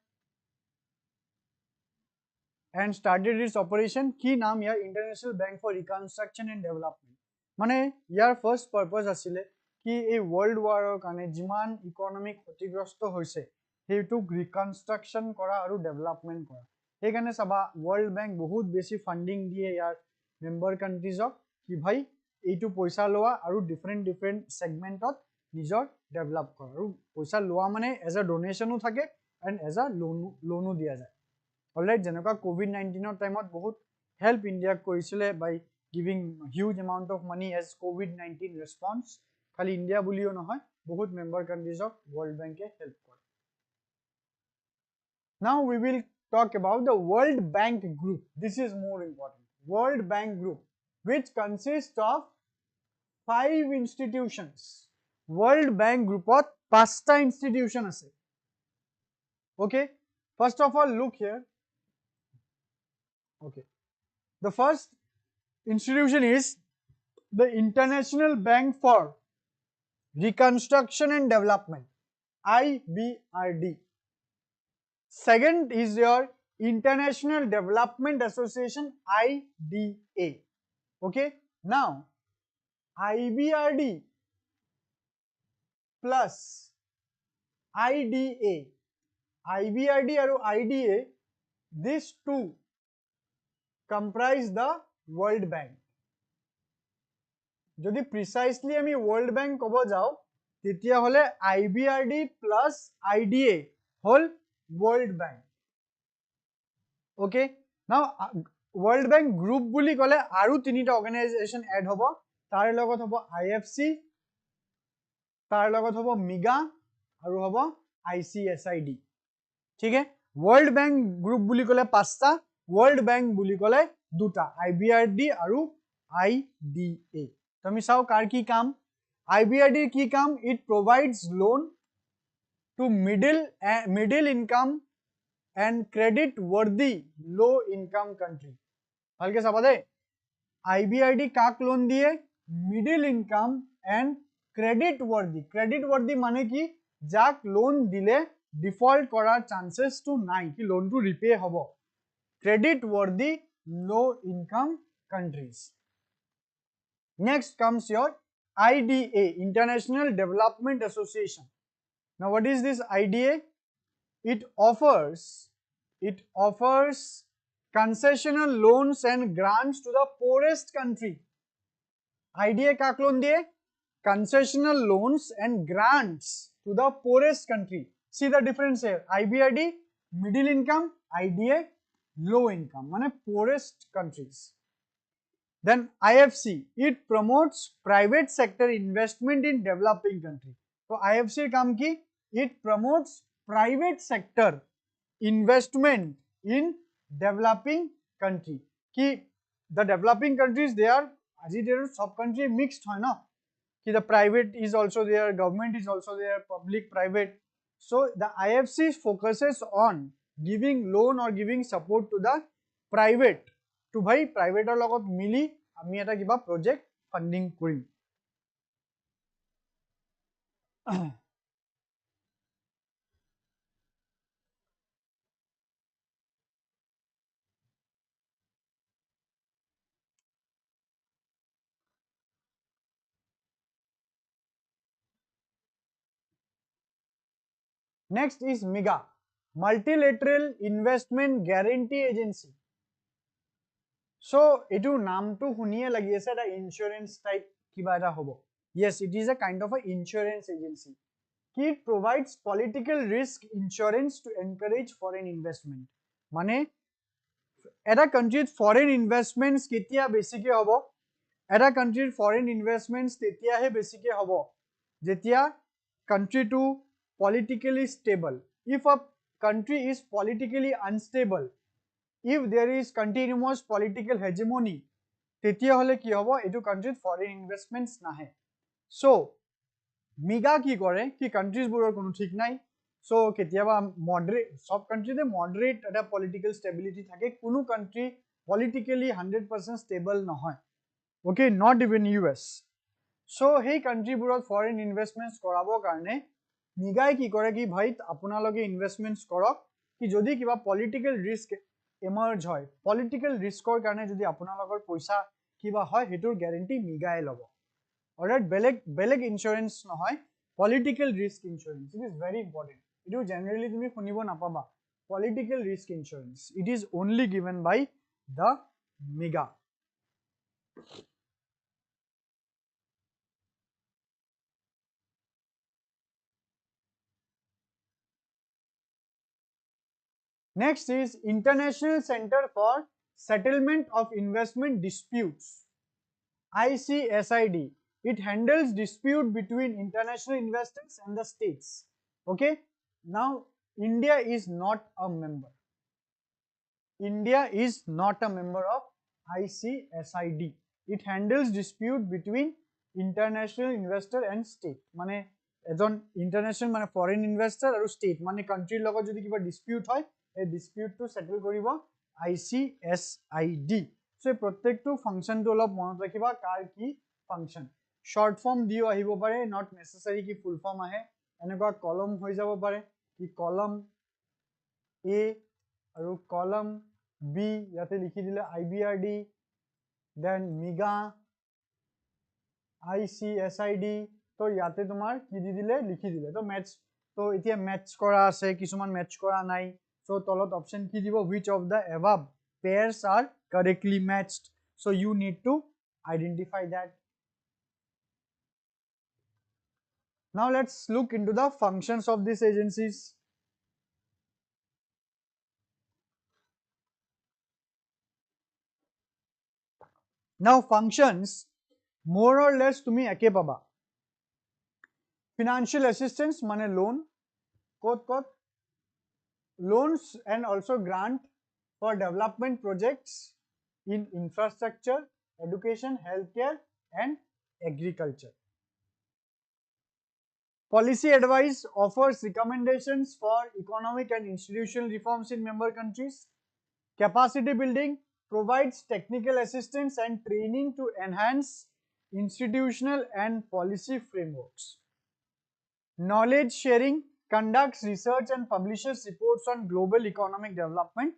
and started its operation. Ki naam ya International Bank for Reconstruction and Development. Mane yar first purpose asile ki ei world war kane jiman economic ক্ষতিগ্রস্ত hoise hetuk reconstruction kora aru development kora. He kane saba World Bank bahut beshi funding diye yar member countries ok ki bhai eitu paisa loa aru different segment ot nijor develop kora aru paisa loa mane as a donation u thake and as a loan u diya jay. Alright, jenaka COVID-19 time ot bahut help India korisile by giving huge amount of money as COVID-19 response. Khali India bulio nohoy bahut member countries of World Bank e help kore. Now we will talk about the World Bank group. This is more important. World Bank group, which consists of 5 institutions. World Bank group ot 5ta institution ase. Okay, first of all look here. Okay, the first institution is the International Bank for Reconstruction and Development, IBRD. Second is your International Development Association, IDA. Okay, now IBRD plus IDA, IBRD or IDA, these two comprise the World Bank. যদি precisely আমি world bank কব যাও তেতিয়া হলে IBRD plus IDA হল world bank. Okay, নাও world bank group বুলি কলে আৰু তিনিটা অৰ্গানাইজেশন এড হব. তাৰ লগত হব IFC, তাৰ লগত হব মিগা আৰু হব ICSID. ঠিক আছে, ওয়াৰ্ল্ড ব্যাংক গ্ৰুপ বুলি কলে 5টা, ওয়াৰ্ল্ড ব্যাংক বুলি কলে 2টা, IBRD আৰু IDA. তুমি চাও কাৰ কি কাম. IBRD কি কাম? It provides loan to middle income and credit worthy low income country. ভালকে চাবা দে, IBRD কাক লোন দিয়ে? Middle income and credit worthy মানে কি? যাক লোন দিলে ডিফল্ট করার চান্সেস টু নাই, কি লোনটো রিপে হব. Credit worthy low income countries. Next comes your IDA, International Development Association. Now what is this IDA? It offers concessional loans and grants to the poorest country. IDA কাক loan দিয়ে? Concessional loans and grants to the poorest country. See the difference here. IBRD middle income, IDA low income, মানে poorest countries. Then IFC, it promotes private sector investment in developing country. So IFC এর কাম কি? It promotes private sector investment in developing country. Ki the developing countries, they are আজি there sub country mixed hoy na, ki the private is also there, government is also there, public private. So the IFC focuses on giving loan or giving support to the private, to bhai private or logot mili ami eta kiba project funding korim. Next is MIGA, Multilateral Investment Guarantee Agency. So etu naam to huniye lagi ase eta insurance type kiba eta hobo. Yes, it is a kind of a insurance agency. It provides political risk insurance to encourage foreign investment. মানে এটা কান্ট্রিত foreign ইনভেষ্টমেন্টস কেতিয়া বেছিকে হ'ব, এটা কান্ট্ৰিৰ foreign ইনভেষ্টমেন্টস তেতিয়াহে বেছিকে হ'ব যেতিয়া কান্ট্রিটো politically stable. If a country is politically unstable, if there is continuous political hegemony, তেতিয়া হলে কি হ'ব, এটো কান্ট্রিত ফরেন ইনভেষ্টমেন্টস নাহে। সো মিগা কি কৰে কি কান্ট্ৰিজবোৰৰ কোনো ঠিক নাই। সো কেতিয়াবা মডারেট, সব কান্ট্রিতে মডারেট এটা পলিটিক্যাল স্টেবিলিটি থাকে, কোনো কান্ট্রি পলিটিক্যালি 100% স্টেবল নহয়। Okay, not even US. So সেই কান্ট্ৰিবোৰত ফৰেন ইনভেষ্টমেন্টস কৰাবৰ কাৰণে মিগাই কি কৰে কি ভাই আপোনালোকে ইনভেষ্টমেন্টস কৰক, কি যদি কিবা পলিটিক্যাল ৰিস্ক এমাৰ্জ হয়, পলিটিক্যাল ৰিস্কৰ কাৰণে যদি আপোনালোকৰ পইচা কিবা হয়, হেতুৰ গ্যাৰান্টি মিগাই ল'ব। অলৰাইট, বেলেগ ইনস্যুৰেন্স নহয়, political risk insurance. It is very important. এটো জেনাৰেলি তুমি শুনিব নাপাবা, political risk insurance. It is only given by the MIGA. Next is International Center for Settlement of Investment Disputes, ICSID. It handles dispute between international investors and the states. Okay, now India is not a member. India is not a member of ICSID. It handles dispute between international investor and state. মানে এজন international মানে foreign investor আৰু state মানে কান্ট্ৰিৰ লগত যদি কিবা dispute হয়, এই ডিসপিউটটো সেটেল কৰিব ICSID. সো প্ৰত্যেকটো ফাংশনটো অলপ মনত ৰাখিবা, কাৰ কি ফাংশন। শৰ্ট ফৰ্ম দিও আহিব পাৰে, নট নেসেসাৰি কি ফুল ফৰ্ম আহে। এনেকুৱা কলম হৈ যাব পাৰে, কি কলম এ আৰু কলম বি ইয়াতে লিখি দিলে IBRD, দেন মিগা, ICSID। তো ইয়াতে তোমাৰ কি দি দিলে লিখি দিলে। তো ম্যাচ, তো এতিয়া ম্যাচ কৰা আছে, কিছুমান ম্যাচ কৰা নাই। সো তলত অপশন কি দিব, which of the above pairs are correctly matched. So you need to identify that. Now let's look into the functions of these agencies. Now functions more or less তুমি একে পাবা। Financial assistance মানে loan, কত loans and also grant for development projects in infrastructure, education, healthcare and agriculture. Policy advice offers recommendations for economic and institutional reforms in member countries. Capacity building provides technical assistance and training to enhance institutional and policy frameworks. Knowledge sharing conducts research and publishes reports on global economic development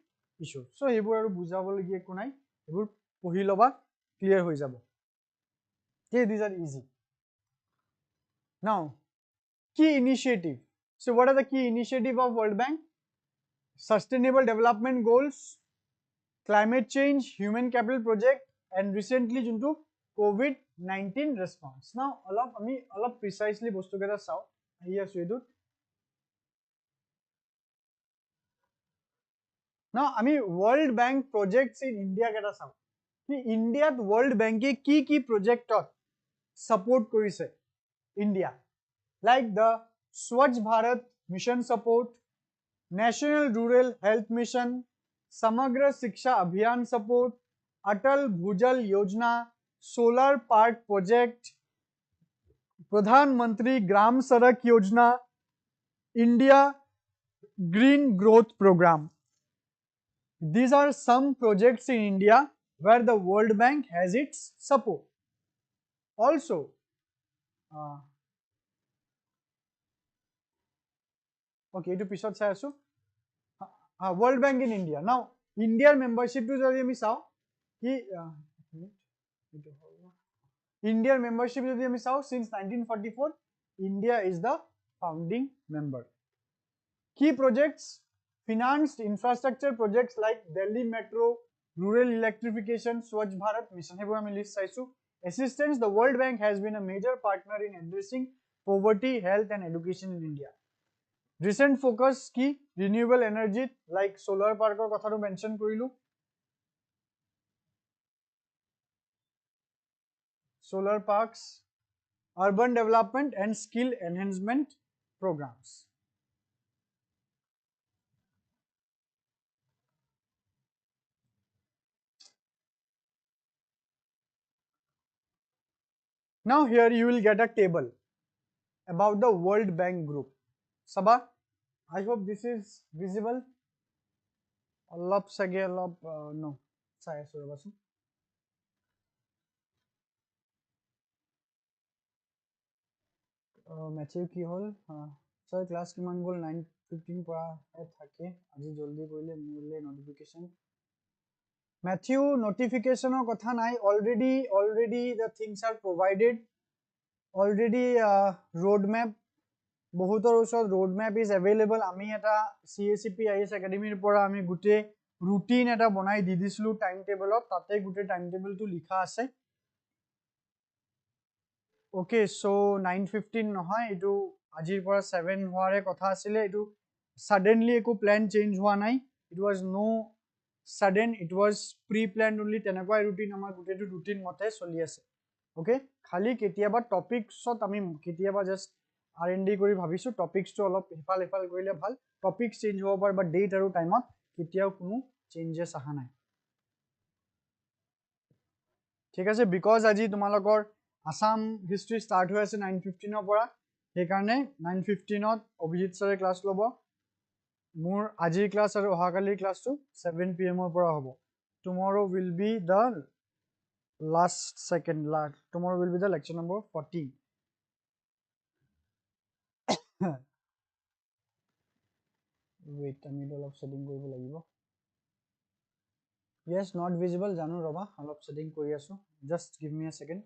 issues. So এইবোৰ আৰু বুজাবলগীয়া একো নাই, এইবোৰ পঢ়ি লবা, clear হৈ যাব। Okay, these are easy. Now, key initiative. So what are the key initiative of World Bank? Sustainable development goals, climate change, human capital project, and recently junto COVID-19 response. Now আমি অলপ precisely বস্তু কেইটা চাও, আহি আছো এদুত। Now আমি World Bank projects in India কেইটা চাও, কি ইন্ডিয়াত World Bank কি কি প্ৰজেক্টত support কৰিছে India, like the Swachh Bharat Mission support, National Rural Health Mission, Samagra Shiksha Abhiyan support, Atal Bhujal Yojana, Solar Park Project, Pradhan Mantri Gram Sadak Yojana, India Green Growth Program. These are some projects in India where the World Bank has its support. Also, okay, to pisot sai asu. World Bank in India. Now, India membership to jodi ami sao ki India membership jodi ami sao, since 1944 India is the founding member. Key projects financed infrastructure projects like Delhi Metro, rural electrification, Swachh Bharat Mission, hebur ami list saisu. assistance, the World Bank has been a major partner in addressing poverty, health, and education in India. Recent focus ki renewable energy like solar park or kotha mention korilu. Solar parks, urban development, and skill enhancement programs. Now here you will get a table about the World Bank Group. Sabha, I hope this is visible. Allop sage allop no. Sai asu robasun. Matthew ki hol? Sir class kiman gol 9:15 পৰা থাকে আজি জলদি কৰিলে মোৰলে notification. Matthew notification or kotha nai, already the things are provided. Already roadmap বহুতৰ ওচৰত roadmap is available. আমি এটা CACP IAS Academy পৰা আমি গুটে routine এটা বনাই দি দিছিলো timetable ত তাতে গুটে timetable টো লিখা আছে. Okay, so 9:15 নহয় এটো আজিৰ পৰা 7 হোৱাৰে কথা আছিলে এটো suddenly একো plan change হোৱা নাই. It was no sudden, it was pre-planned only. তেনেকুৱা routine আমাৰ গুটেটো routine মতে চলি আছে. Okay, খালি কেতিয়াবা topicsত আমি কেতিয়াবা just R&D কৰি ভাবিছো topicsটো অলপ হেফাল কৰিলে ভাল. Topics change হ'ব পাৰে বা date আৰু timeত কেতিয়াও কোনো changes আহা নাই. ঠিক আছে, because আজি তোমালোকৰ Assam history start হৈ আছে 9:15 ৰ পৰা সেইকাৰণে 9:15 ত অভিজিত ছাৰে ক্লাছ ল'ব. মোৰ আজিৰ ক্লাছ আৰু অহাকালিৰ ক্লাছটো 7 PM ৰ পৰা হ'ব. Tomorrow will be the tomorrow will be the lecture number 14. Wait, আমি অলপ setting কৰিব লাগিব. Yes, not visible জানো ৰবা অলপ setting কৰি আছো. Just give me a second.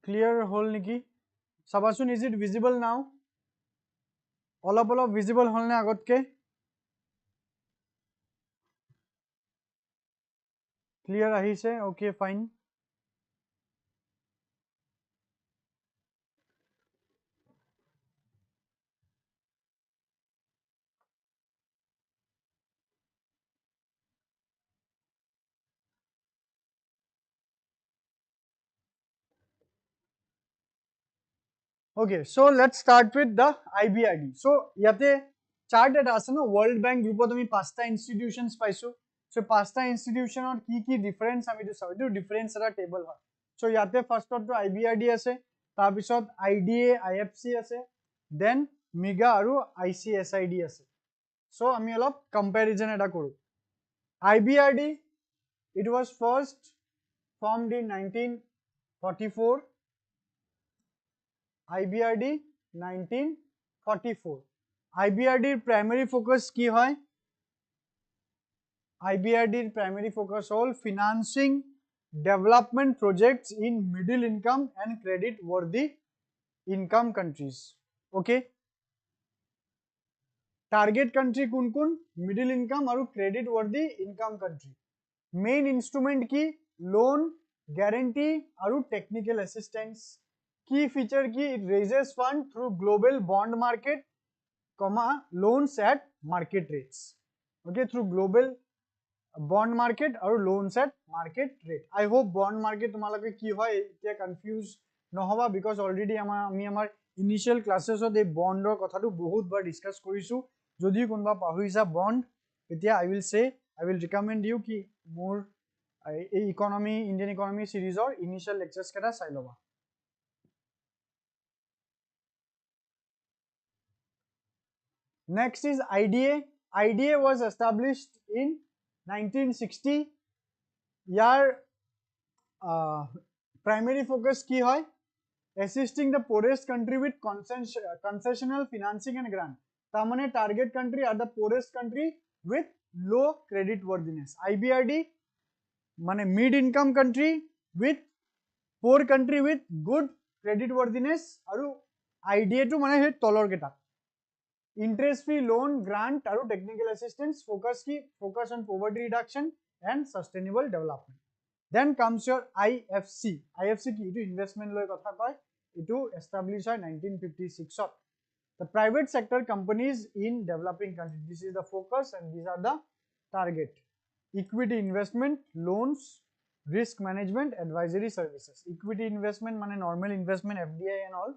Clear hole niki? Sabasun, is it visible now? Olap visible hole ne agotke? Clear ahise? Okay, fine. Okay, so let's start with the IBRD. So yate chart eta ase no World Bank group of pasta institutions paisu. So pasta institution or ki difference ami to sabi difference eta table hoy. So yate first of to IBRD ase, tar pisot IDA, IFC ase, then MIGA aru ICSID ase. So ami olop comparison eta koru. IBRD, it was first formed in 1944. IBRD 1944. IBRD primary focus ki hoy? IBRD's primary focus all financing development projects in middle income and credit worthy income countries. Okay. Target country kun middle income aru credit worthy income country. Main instrument ki loan, guarantee aru technical assistance. Key feature ki it raises fund through global bond market, comma loans at market rates. Okay, through global bond market or loans at market rate. I hope bond market তোমালোকে কি হয় এতিয়া confuse নহবা because already আমি আমাৰ initial classes ত এই bondৰ কথাটো বহুত বাৰ ডিসকাস কৰিছো যদি কোনবা পাহৰিছা bond এতিয়া I will recommend you কি মোৰ এই Indian economy series or initial lectures কেটা চাই লবা. Next is IDA. IDA was established in 1960. Your primary focus ki hoy assisting the poorest country with concessional financing and grant. Tamane target country are the poorest country with low credit worthiness. IBRD mane mid income country with poor country with good credit worthiness aru IDA to mane he tolor keta. Interest free loan grant aru technical assistance focus on poverty reduction and sustainable development. Then comes your IFC. IFC ki itu investment loi kotha koy itu established in 1956 ot. The private sector companies in developing countries, this is the focus and these are the target. Equity investment, loans, risk management, advisory services. Equity investment mane normal investment FDI and all.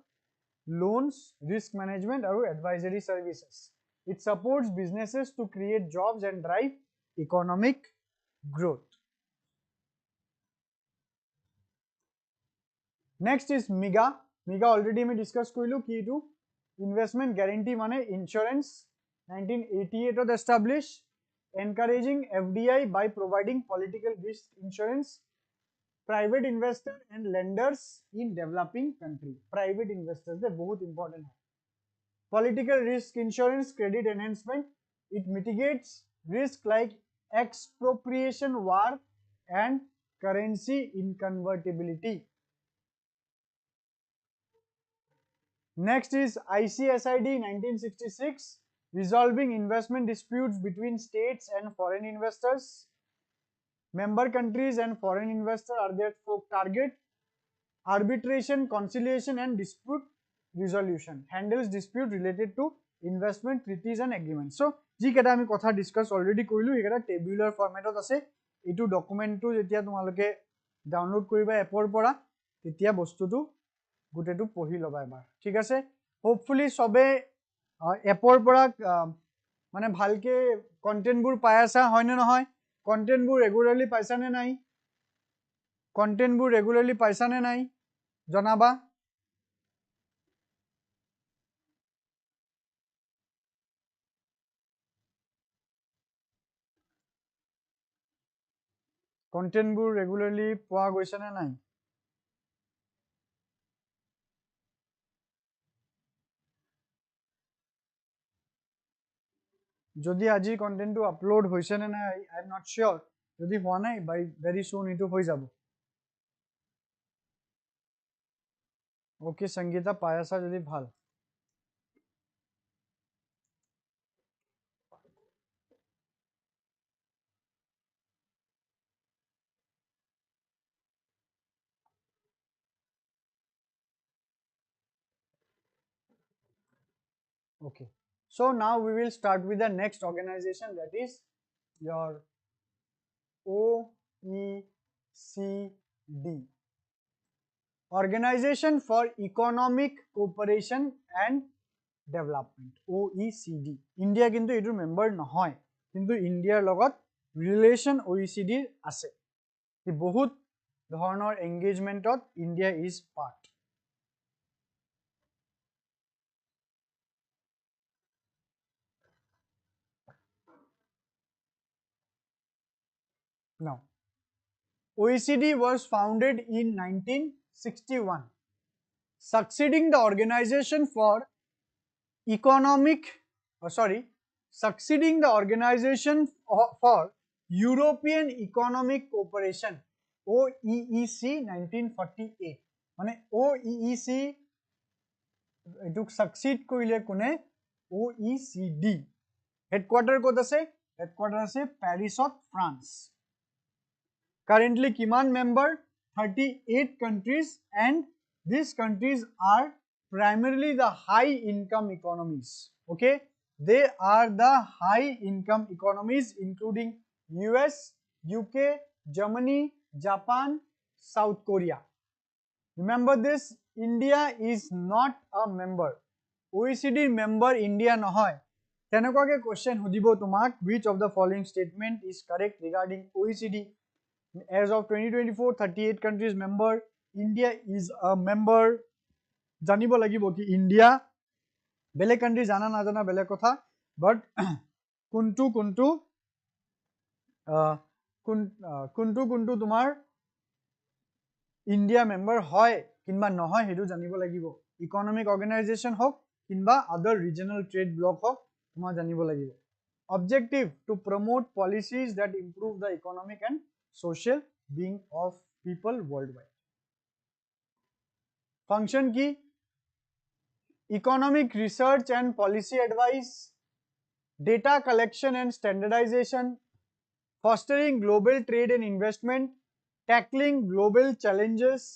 Loans, risk management or advisory services. It supports businesses to create jobs and drive economic growth. Next is MIGA. MIGA already we discussed koilu ki to investment guarantee mane insurance 1988 ot established, encouraging FDI by providing political risk insurance. Private investor and lenders in developing country. Private investors they बहुत important है. Political risk insurance, credit enhancement. It mitigates risk like expropriation, war, and currency inconvertibility. Next is ICSID 1966, resolving investment disputes between states and foreign investors. Member countries and foreign investors are their target. Arbitration, conciliation and dispute resolution. Handles dispute related to investment treaties and agreements. So, ji keta ami kotha discuss already koilu ekata tabular format ot ase. Etu document tu jetia tumaloke download koriba app or pora tetia bostu tu gute tu pohi loba ebar. Thik ase? Hopefully sobe app or pora mane bhalke content bur pai asa hoy ne nohoy? Content bur regularly paisa ne nai? Content bur regularly paisa ne nai? Janaba? Content bur regularly poa goise ne nai? Jodi aji content to upload hoise ne nai? I am not sure. Jodi hoa nai by very soon itu hoi jabo. Okay, Sangeeta pai asa jodi bhal. Okay. So now we will start with the next organization, that is your OECD. Organization for Economic Cooperation and Development, OECD. India kintu etu member nohoy, kintu India logot relation OECD ase. Ki bahut dhornor engagement ot India is part. Now, OECD was founded in 1961, succeeding the Organization for Economic, succeeding the Organization for European Economic Cooperation OEEC 1948 মানে OEEC এটুক succeed কৰিলে কোনে OECD headquarter ক'ত আছে headquarter আছে প্যারিছত France currently কিমান member 38 countries and these countries are primarily the high income economies okay they are the high income economies including US UK Germany Japan South Korea remember this India is not a member OECD member India নহয় তেনেকুৱাকে question সুধিব তোমাক which of the following statement is correct regarding OECD as of 2024 38 countries member India is a member জানিব লাগিব কি India বেলেগ country জানা না জানা বেলেগ কথা বাট কোনটো কোনটো কোনটো তোমাৰ ইন্ডিয়া মেম্বাৰ হয় কিংবা নহয় হেতু জানিব লাগিব ইকোনমিক অৰ্গানাইজেশন হক কিংবা আদাৰ ৰিজনাল ট্ৰেড ব্লক হক তোমাৰ জানিব লাগিব objective to promote policies that improve the economic and social being of people worldwide function ki economic research and policy advice data collection and standardization fostering global trade and investment tackling global challenges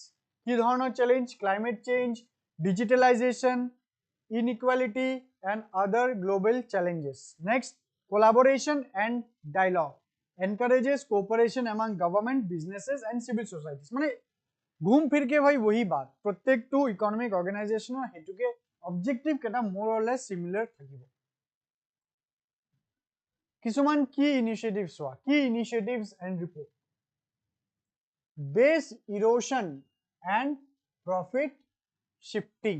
ki dhoroner challenge climate change digitalization inequality and other global challenges next collaboration and dialogue encourages cooperation among government businesses and civil societies মানে घूम फिर के भाई वही बात प्रत्येक to economic organisation हेतुके objective केटा मोर और less similar থাকিব কিছুমান কি ইনিশিয়েটিভস হোৱা কি initiatives and report base erosion and profit shifting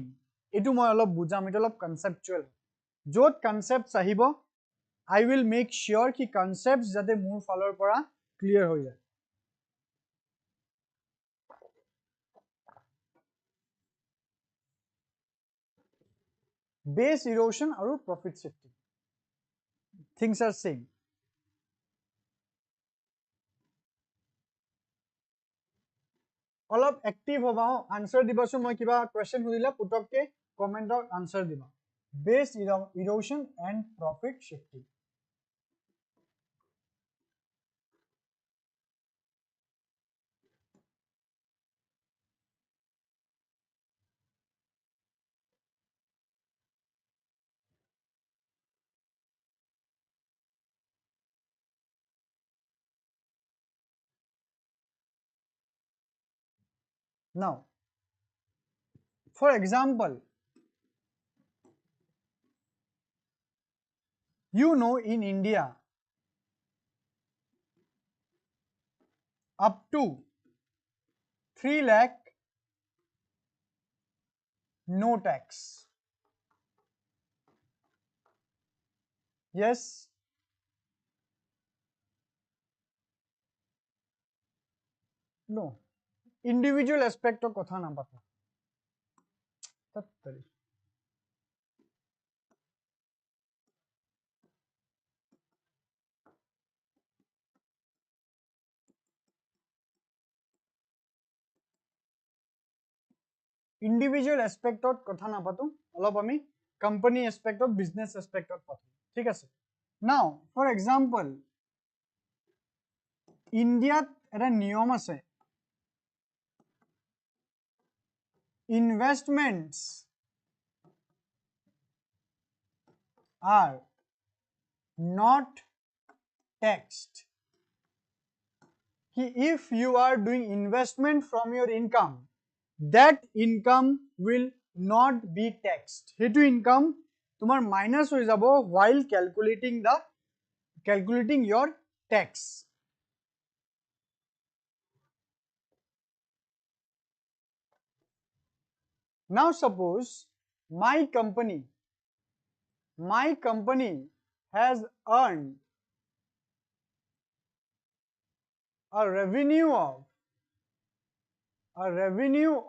এটু মই অলপ বুজাম এটা অলপ কনসেপচুয়াল যত কনসেপ্টস আহিব I will make sure ki concepts jate moor falor pora clear hoy jay base erosion aru profit shifting things are same অলপ active hoba answer dibaso moi kiba question hudila putokke comment or answer diba base erosion and profit shifting now for example you know in India up to 3 lakh no tax yes no individual aspect of kotha na pata tattari individual aspect of kotha na patu olop ami company aspect of business aspect of patu thik ase now for example India eta niyom ase investments are not taxed if you are doing investment from your income that income will not be taxed hetu income tumar minus hoy jabo while calculating your tax now suppose my company has earned a revenue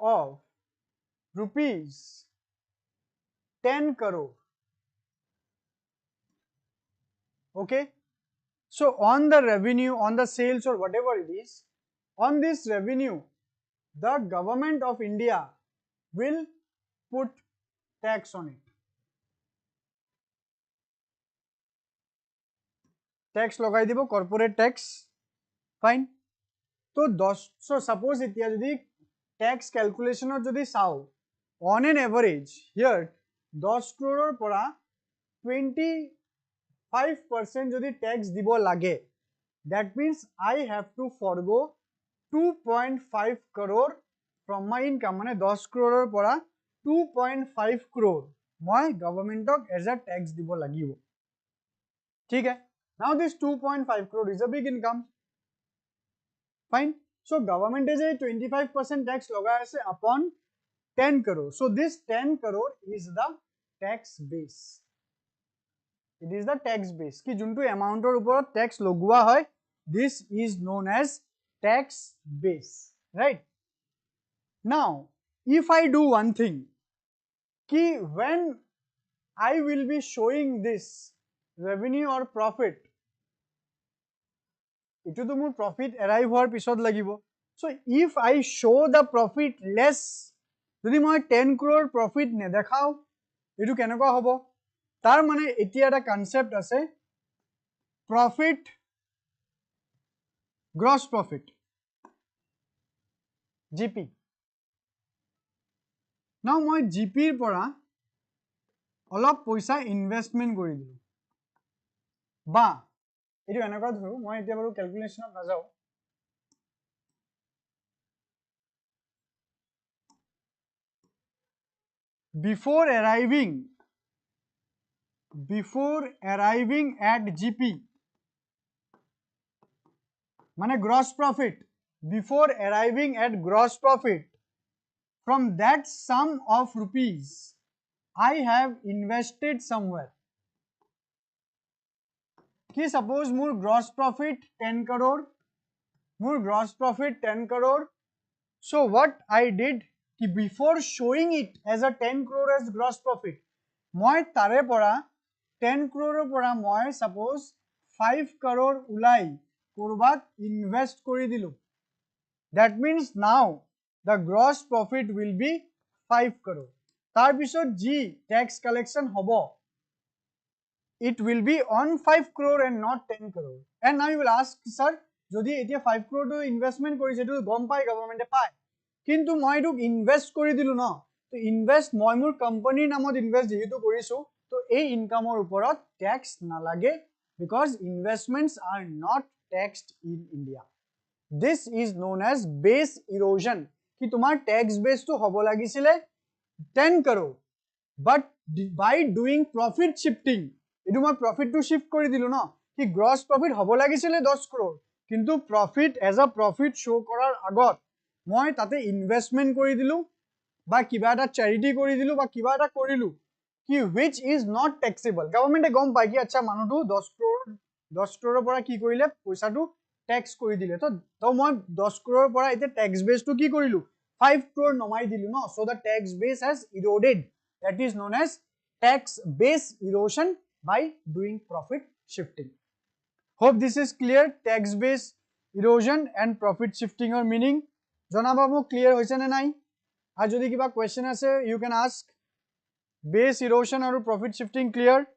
of rupees 10 crore okay So on the revenue, on the sales or whatever it is, on this revenue, the government of India will put tax on it. Tax logai dibo, corporate tax, fine. So suppose it jodi tax calculation or jodi sao, on an average here 10 crore pora 25% jodi tax dibo lage, that means I have to forgo 2.5 crore from my income. Mane 10 crore pora 2.5 crore moi government as a tax dibo lagibo. ठीक है? Now this 2.5 crore is a big income. Fine. So government is a 25% tax logaya ase upon 10 crore. So this 10 crore is the tax base. It is the tax base. Ki juntu amount or upor tax logua hoy, this is known as tax base. Right? Now, if I do one thing, ki when I will be showing this revenue or profit, itu to more profit arrive hoar pisod lagibo. So if I show the profit less, jodi moi 10 crore profit nedekhao, itu kenekwa hobo? Tar mane etia eta concept ase profit, gross profit, GP. Now moi GP pora olop poisa investment kori dilu. Ba etu enekwa dhuru moi etia baru calculation of najao. Before arriving at GP, mane gross profit, before arriving at gross profit, from that sum of rupees I have invested somewhere. Ki suppose more gross profit 10 crore, so what I did ki before showing it as a 10 crore as gross profit, moi tare pora 10 crore pora moi suppose 5 crore ulai korbat invest kori dilu. That means now the gross profit will be 5 crore. Tar pisot G tax collection hobo, it will be on 5 crore and not 10 crore. And now you will ask, sir, jodi etia 5 crore to investment korise to gom pai government e pai, kintu moi to invest kori dilu no, to invest moi mur company namot invest jehetu korisu, to ei income or uporot tax nalage because investments are not taxed in India. This is known as base erosion. Ki tumar tax base to hobo lagisile 10 crore, but by doing profit shifting, etu moi profit to shift kori dilu no, ki gross profit hobo lagisile 10 crore, kintu profit as a profit show korar agot moi tate investment kori dilu ba kiba eta charity kori dilu ba kiba eta korilu ki which is not taxable. Government e gom pai ki acha manu tu 10 crore pora ki korile poisa tu tax kori dile, to moi 10 crore pora ite tax base to ki korilu 5 crore nomai dilu no, so the tax base has eroded. That is known as tax base erosion by doing profit shifting. Hope this is clear. Tax base erosion and profit shifting or meaning janaba mo clear hoise ne nai? Ar jodi kiba question ase you can ask. Base erosion or profit shifting clear?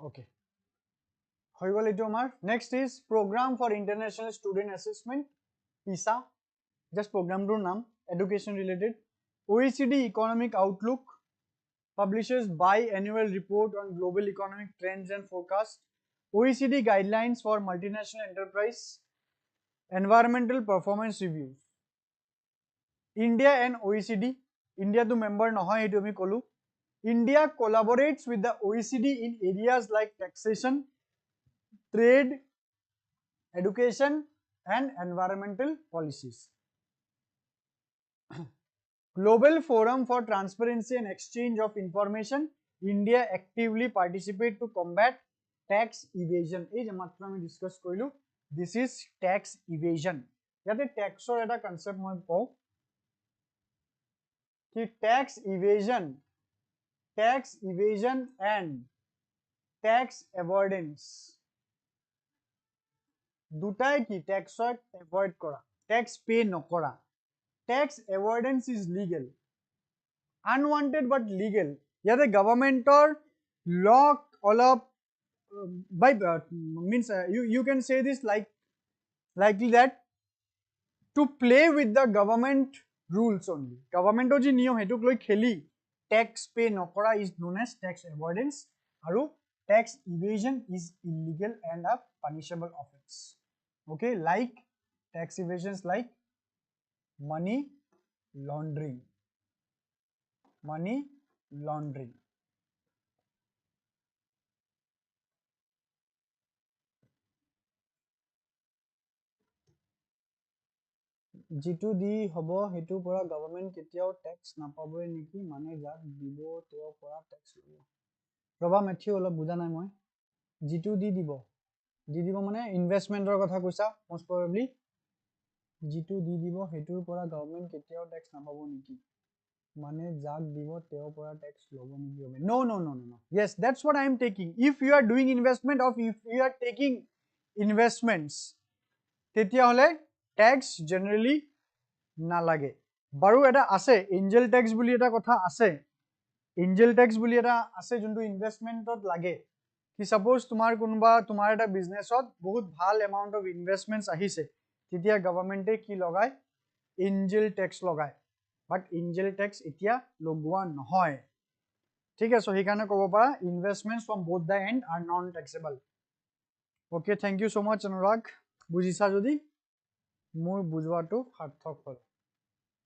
Okay. Next is Program for International Student Assessment, PISA. Just program to name, education related. OECD Economic Outlook publishes biannual report on global economic trends and forecast. OECD guidelines for multinational enterprise. Environmental performance reviews. India and OECD. India to member nohoy etu ami kolu. India collaborates with the OECD in areas like taxation, trade, education and environmental policies. Global Forum for Transparency and Exchange of Information, India actively participate to combat tax evasion. এই যে মাত্ৰ আমি discuss কৰিলো, this is tax evasion. ইয়াতে ট্যাক্সৰ এটা concept মই কওঁ কি tax evasion and tax avoidance দুটাই কি ট্যাক্সক এভয়েড কৰা, ট্যাক্স পে নকৰা. Tax avoidance is legal, unwanted but legal. Yate governmentor law olop by means you can say this likely that to play with the government rules only. Government ji niyom hetuk loi kheli tax pay nokora is known as tax avoidance, aru tax evasion is illegal and a punishable offense. Okay, like tax evasions like money laundering. যিটো দি হব হেতু পৰা government কেতিয়াও tax নাপাবই নেকি, মানে যাক দিব তেও পৰা ট্যাক্স লব. ৰবা মেথিউ অলপ বুজা নাই মই. যিটো দি দিব মানে ইনভেষ্টমেন্টৰ কথা কৈছা মোস্ট প্ৰবাবলি. যিটো দি দিব হেতুৰ পৰা গভৰ্ণমেন্ট কেতিয়াও ট্যাক্স নাপাব নেকি, মানে যাক দিব তেও পৰা ট্যাক্স লব নেকি হবে. No. Yes, that's what I am taking. If you are doing investment or if you are taking investments, তেতিয়া হলে ট্যাক্স জেনাৰেলি নালাগে. বাৰু এটা আছে এঞ্জেল ট্যাক্স বুলি এটা কথা আছে. এঞ্জেল ট্যাক্স বুলি এটা আছে যোনটো ইনভেষ্টমেন্টত লাগে. কি সাপোজ তোমাৰ কোনবা তোমাৰ এটা বিজনেছত বহুত ভাল এমাউন্ট অফ ইনভেষ্টমেন্টস আহিছে, তেতিয়া গভৰ্ণমেন্টে কি লগায়, এঞ্জেল ট্যাক্স লগায়. বাট এঞ্জেল ট্যাক্স এতিয়া লগোৱা নহয়. ঠিক আছে, সেইকাৰণে ক'ব পাৰা ইনভেষ্টমেন্টস from both the end are non taxable. Okay, thank you so much Anurag. বুজিছা যদি মোৰ বুজোৱাটো সাৰ্থক হ'ল.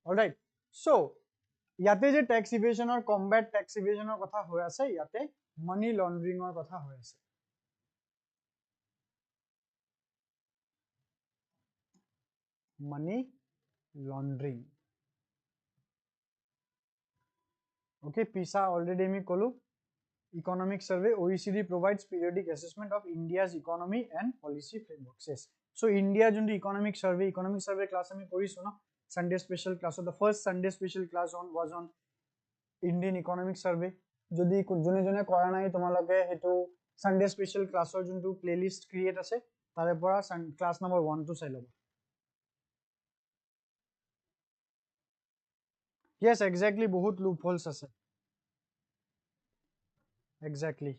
অলৰাইট, সো ইয়াতে যে ট্যাক্স ইভেশনৰ কমবেট ট্যাক্স ইভেশনৰ কথা হৈ আছে, ইয়াতে মানি লন্ড্ৰিঙৰ কথা হৈ আছে. মানি লন্ড্ৰিং. Okay, PISA already আমি কলো. Economic survey, OECD provides periodic assessment of India's economy and policy frameworks. Yes. So India jundu economic survey class ami korisu na Sunday special class. So the first Sunday special class was on Indian economic survey. Jodi jone kora nai tomaloke hetu Sunday special class or jundu playlist create ase tare pora class number 1 to sai loba. Yes, exactly, bahut loopholes ase. Exactly.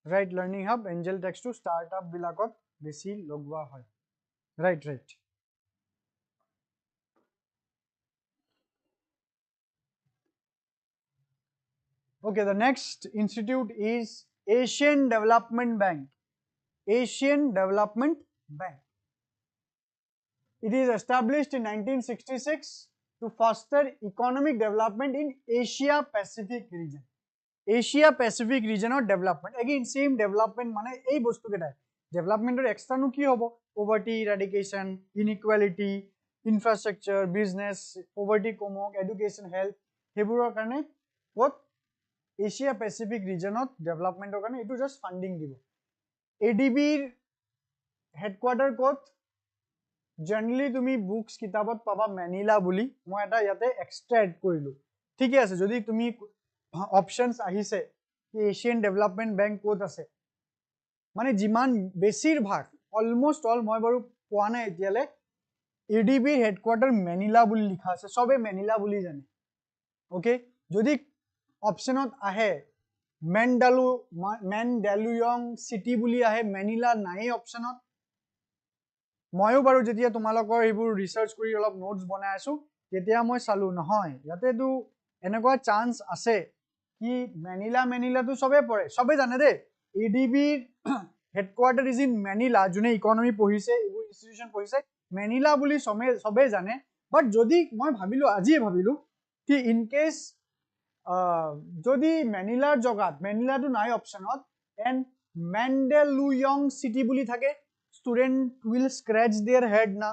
Right, learning hub angel text to startup bilakot besi logwa hoy. Right. Okay, the next institute is Asian Development Bank. It is established in 1966 to foster economic development in Asia Pacific region. Asia Pacific region or development. Again, same development mane ei bostu ketai. Development or extra nu ki hobo? Poverty eradication, inequality, infrastructure, business, poverty komok, education, health. Heburor karone what Asia Pacific region of development or karone itu just funding dibo. ADB headquarter kot generally তুমি books কিতাবত পাবা Manila বুলি. মই এটা ইয়াতে extra add কৰিলো. ঠিক আছে, যদি তুমি অপশনস আহিছে কি এশিয়ান ডেভেলপমেন্ট বেংক কোড আছে, মানে যিমান বেছিৰভাগ অলমোস্ট অল মই বাৰু পোৱা নাই এতিয়ালে এডিবি হেডকোয়ার্টার ম্যানিলা বুলি লিখা আছে, সবে ম্যানিলা বুলি জানে. ওকে, যদি অপশনত আহে মেনডালুয়ং সিটি বুলি আহে, ম্যানিলা নাই অপশনত. ময়ো বাৰু যেতিয়া তোমালোকৰ এইবোৰ ৰিসাৰ্চ কৰি অলপ নোটস বনাই আছো, তেতিয়া মই চালু নহয় ইয়াতেতো এনেকুৱা চান্স আছে কি ম্যানিলা তো সবে পড়ে, সবে জানে that ADB headquarter is in Manila. যোনে ইকোনমি পঢ়িছে, এইবোৰ ইনস্টিটিউশন পঢ়িছে, ম্যানিলা বুলি সবে জানে. বাট যদি মই আজিয়ে ভাবিলো কি ইন কেস যদি ম্যানিলাৰ জগাত ম্যানিলাটো নাই অপশনত এন্ড মেন্ডেলুয়ং সিটি বুলি থাকে student will scratch their head না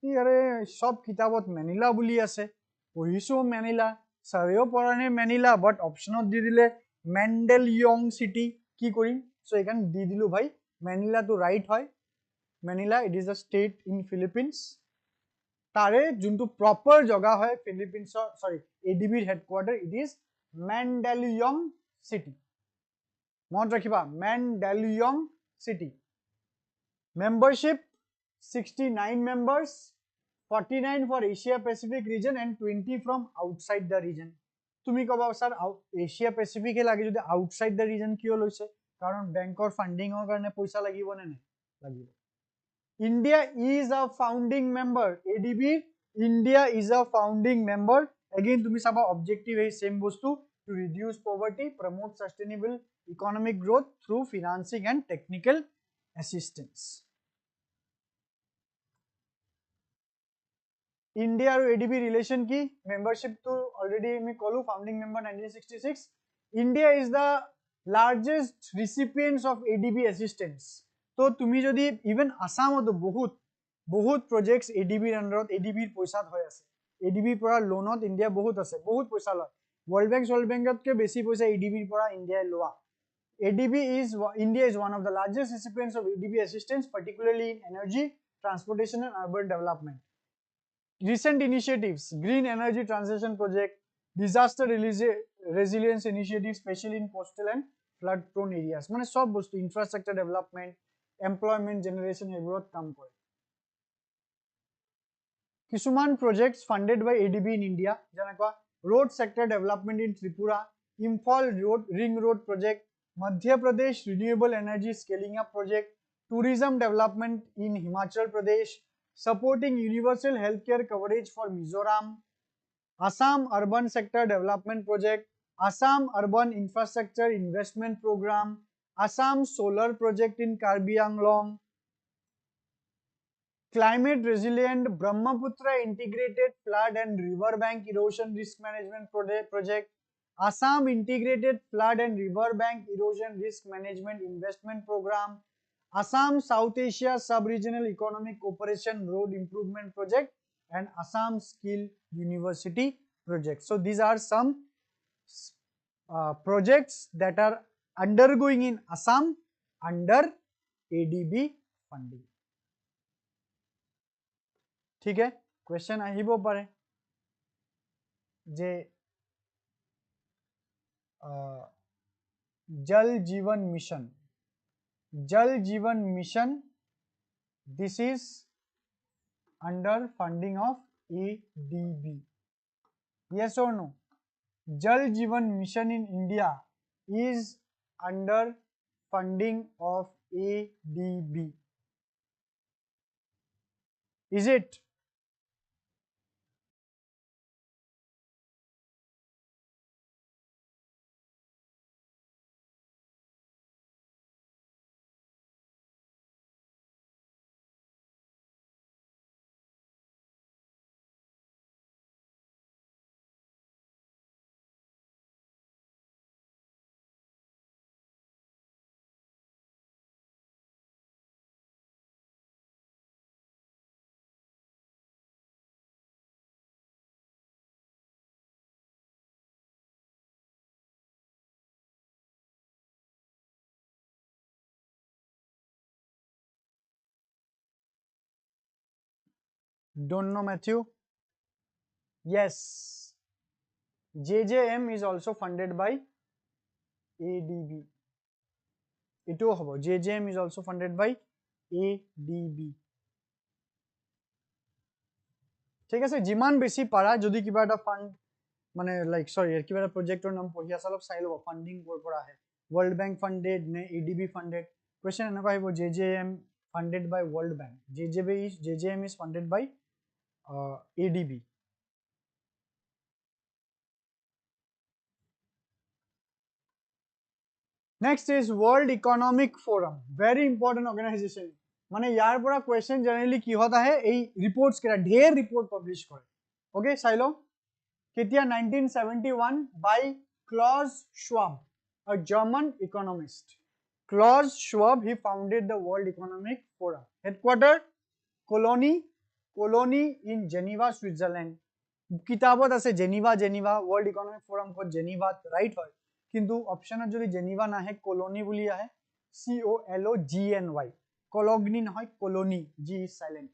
আরে সব কিতাবত ম্যানিলা বুলি আছে পঢ়িছো ম্যানিলা সারেও পড়ানে ম্যানিলা বাট অপশনত দি দিলে মেন্ডেলুয়ং সিটি কি কৰিম সো এখান দি দিলু ভাই ম্যানিলা তো রাইট হয় Manila it is a state in Philippines তারে যোনটো প্রপার জায়গা হয় ফিলিপিন্স সরি এডিবিৰ headquarter it is Mandaluyong city মনত ৰাখিবা মেন্ডেলুয়ং সিটি membership 69 members 49 for Asia Pacific region and 20 from outside the region তুমি কবা স্যার এশিয়া প্যাসিফিকে লাগে যদি আউটসাইড দ্য রিজন কিয় লৈছে কারণ ব্যাংকৰ ফান্ডিংৰ কাৰণে পইচা লাগিব নে নাই লাগিব India is a founding member ADB India is a founding member again তুমি চাবা objective এই same বস্তু to reduce poverty promote sustainable economic growth through financing and technical assistance India और ADB relation की membership तो already मैं कॉलू founding member 1966 India is the largest recipients of ADB assistance तो তুমি যদি even আসামতো বহুত projects ADB আন্ডাৰত ADB পইচাত হৈ আছে ADB পৰা লোনত ইন্ডিয়া বহুত আছে বহুত পইচা লয় World Bankতকে বেছি পইচা ADB পৰা ইন্ডিয়া লোৱা India is one of the largest recipients of ADB assistance particularly in energy transportation and urban development Recent initiatives, green energy transition project, disaster resilience initiatives, especially in coastal and flood prone areas. মানে সব বস্তু infrastructure development, employment generation এবোৰত কাম কৰে। কিছুমান projects funded by ADB in India, যেনেকুৱা road sector development in Tripura, Imphal ring road project, Madhya Pradesh renewable energy scaling up project, tourism development in Himachal Pradesh, supporting universal healthcare coverage for Mizoram, Assam Urban Sector Development Project, Assam Urban Infrastructure Investment Program, Assam Solar Project in Karbi Anglong, Climate Resilient Brahmaputra Integrated Flood and Riverbank Erosion Risk Management Project, Assam Integrated Flood and Riverbank Erosion Risk Management Investment Program, Assam South Asia Sub-Regional Economic Cooperation Road Improvement Project and Assam Skill University Project. So these are some projects that are undergoing in Assam under ADB funding. ठीक है question আহিব পাৰে যে जल जीवन mission this is under funding of ADB yes or no Jal Jeevan mission in India is under funding of ADB is it Don't know Matthew yes JJM is also funded by ADB এটো হবো JJM is also funded by ADB ঠিক আছে যিমান বেছি পাৰা যদি কিবা এটা ফান্ড মানে লাইক সৰি কিবা এটা প্ৰজেক্টৰ নাম পঢ়ি আছা অলপ চাই লব ফান্ডিং কৰ পৰা আহে World Bank funded নে ADB funded question এনেকুৱা আহিব JJM funded by World Bank JJM is funded by ADB next is World Economic Forum very important organization মানে ইয়াৰ পৰা question generally কিহত আহে এই ৰিপৰ্টছ কেটা ঢেৰ ৰিপৰ্ট পাবলিশ কৰে ওকে চাই লও কেতিয়া 1971 by Klaus Schwab a German economist Klaus Schwab, he founded the World Economic Forum. Headquarter, Colony in Geneva, Switzerland. কিতাবত আছে জেনিভা ওয়ার্ল্ড ইকনমিক ফোরাম কত জেনিভা রাইট হয় কিন্তু অপশনত যদি জেনিভা নাহে কলোনি বুলি আহে COLOGNY কলগনি নহয় colony G is silent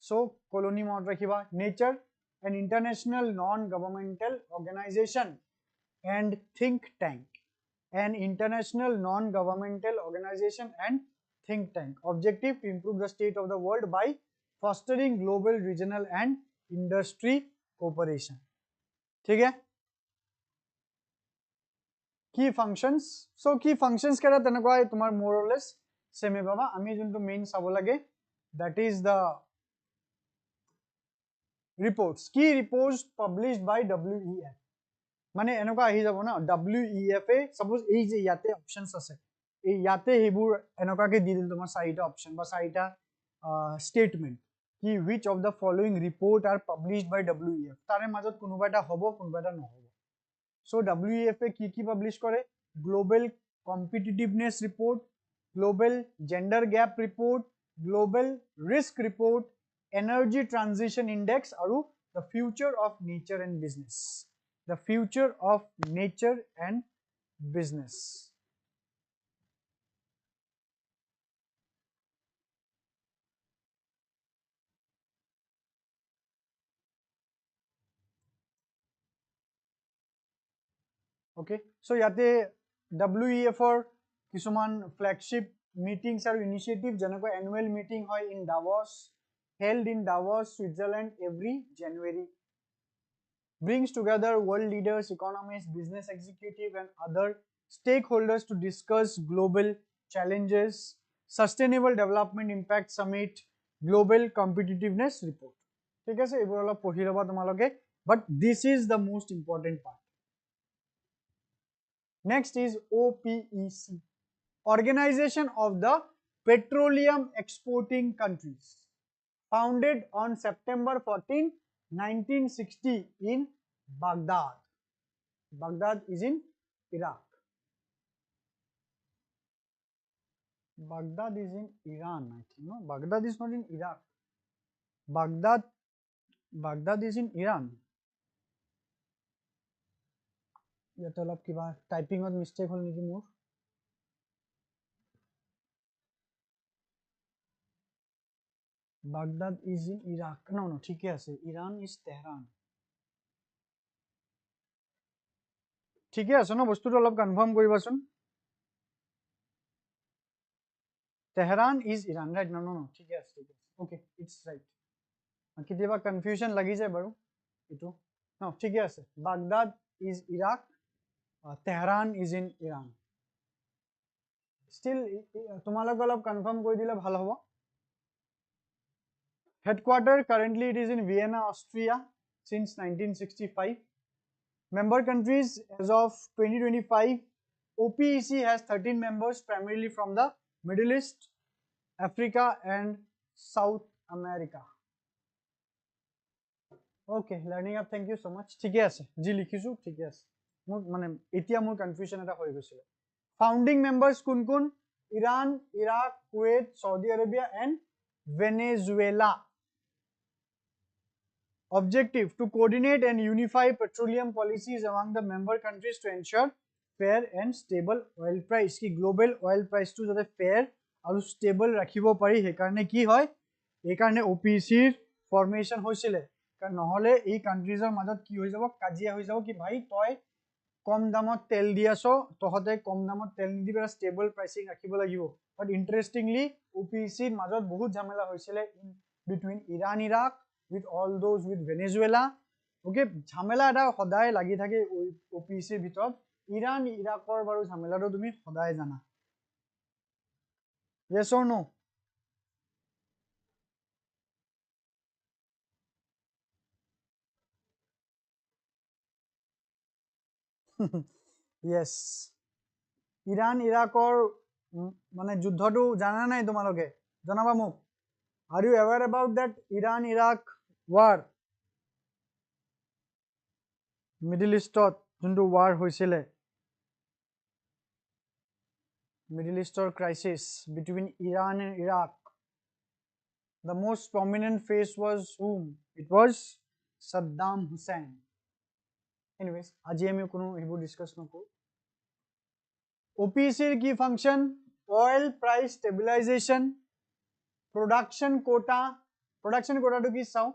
so colony মনত ৰাখিবা nature an international non-governmental organization and think tank an international non-governmental organization and think tank objective to improve the state of the world by fostering global regional and industry cooperation. ठीक है key functions so key functions কেটা তেনেকুৱা তোমাৰ more or less same পাবা আমি যোনটো main চাব লাগে that is the reports key reports published by WEF মানে এনেকুৱা আহি যাব না WEF এ suppose এই যে ইয়াতে options আছে এই ইয়াতে হেবোৰ এনেকুৱাকে দি দিল তোমাৰ চাৰিটা option বা চাৰিটা statement কি which of the following report are published by WEF তাৰে মাজত কোনোবা এটা হ'ব কোনোবা এটা নহ'ব so WEF এ কি publish কৰে global competitiveness report global gender gap report global risk report energy transition index আৰু the future of nature and business the future of nature and business okay so yate WEF or kisuman flagship meetings or initiative janako annual meeting hoy in Davos held in Davos Switzerland every January brings together world leaders economists business executives and other stakeholders to discuss global challenges sustainable development impact summit global competitiveness report ঠিক আছে এবোৰ অলপ পঢ়ি লবা তোমালোকে but this is the most important part. Next is OPEC, Organization of the Petroleum Exporting Countries, founded on September 14, 1960 in Baghdad. Baghdad is in Iraq. Baghdad is in Iran, I think. No, Baghdad is not in Iraq. Baghdad is in Iran. ইয়াতে অলপ কিবা টাইপিঙত mistake হল নেকি মোৰ Baghdad is in Iraq no ঠিকে আছে Iran is Tehran ঠিকে আছে ন বস্তুটো অলপ কনফার্ম কৰিবাচোন Tehran is Iran right no ঠিকে আছে okay it's right কেতিয়াবা কনফিউজন লাগি যায় বাৰু এটো no ঠিকে আছে Baghdad is Iraq Tehran is in Iran still তোমালোক অলপ কনফার্ম কৰি দিলে ভাল হ'ব Headquarter currently it is in Vienna, Austria since 1965. Member countries as of 2025, OPEC has 13 members primarily from the Middle East, Africa and South America. Okay, learning up. Thank you so much. ঠিকে আছে G লিখিছো ঠিকে আছে মোৰ মানে এতিয়া মোৰ confusion এটা হৈ গৈছিল Founding members কোন কোন Iran, Iraq, Kuwait, Saudi Arabia and Venezuela. Objective to coordinate and unify petroleum policies among the member countries to ensure fair and stable oil price ki global oil price to jate fair aru stable rakhibo pari he karone ki hoy ei karone OPEC formation hoisile karon nohole ei countries er majot ki hoi jabo kajia hoi jabo ki bhai toy kom damot tel diaso tohote kom damot tel nidibera stable pricing rakhibo lagibo but interestingly OPEC majot bahut jhamela hoisile in between Iran Iraq with all those with Venezuela okay ঝামেলা এটা সদায় লাগি থাকে OPEC ৰ ভিতৰত Iran ইৰাকৰ বাৰু ঝামেলাটো তুমি সদায় জানা yes or no yes Iran ইৰাকৰ মানে যুদ্ধটো জানা নাই তোমালোকে জনাবা মোক are you aware about that Iran Iraq war Middle Eastত যোনটো war হৈছিলে Middle Eastern crisis between Iran and Iraq. The most prominent face was whom? It was Saddam Hussein. Anyways, আজি আমি কোনো এইবোৰ ডিসকাস নকৰো. OPEC এর কি function? Oil price stabilization, production quota. Production quota to কি চাও?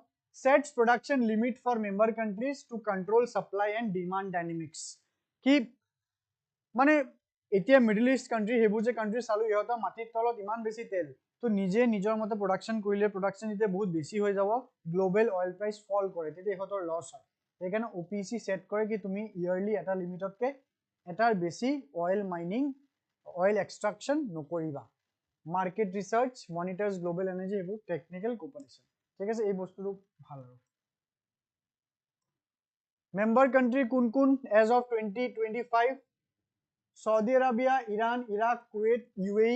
Sets production limit for member countries to control supply and demand dynamics. কি মানে এতিয়া মিডল ইষ্ট কান্ট্রি হেবু যে কান্ট্রি চালু ইহতা মাটিৰ তলত ইমান বেছি তেল তো নিজে নিজৰ মতে প্ৰডাকশন কৰিলে প্ৰডাকশন ইতে বহুত বেছি হৈ যাব গ্লোবাল অয়েল প্ৰাইস ফল কৰে তেতিয়া ইহতৰ লস হয় সেইকাৰণে ওপিসি সেট কৰে কি তুমি ইয়াৰলি এটা লিমিটতকে এটাৰ বেছি অয়েল মাইনিং অয়েল এক্সট্ৰাকশন নকৰিবা মাৰ্কেট ৰিসাৰ্চ মনিটৰস গ্লোবাল এনাৰ্জি এবং টেকনিক্যাল কোপাৰেশন ঠিক আছে এই বস্তুটো ভাল আৰু মেম্বার কান্ট্রি কোন কোন as of 2025 Saudi Arabia, Iran, Iraq, Kuwait, UAE.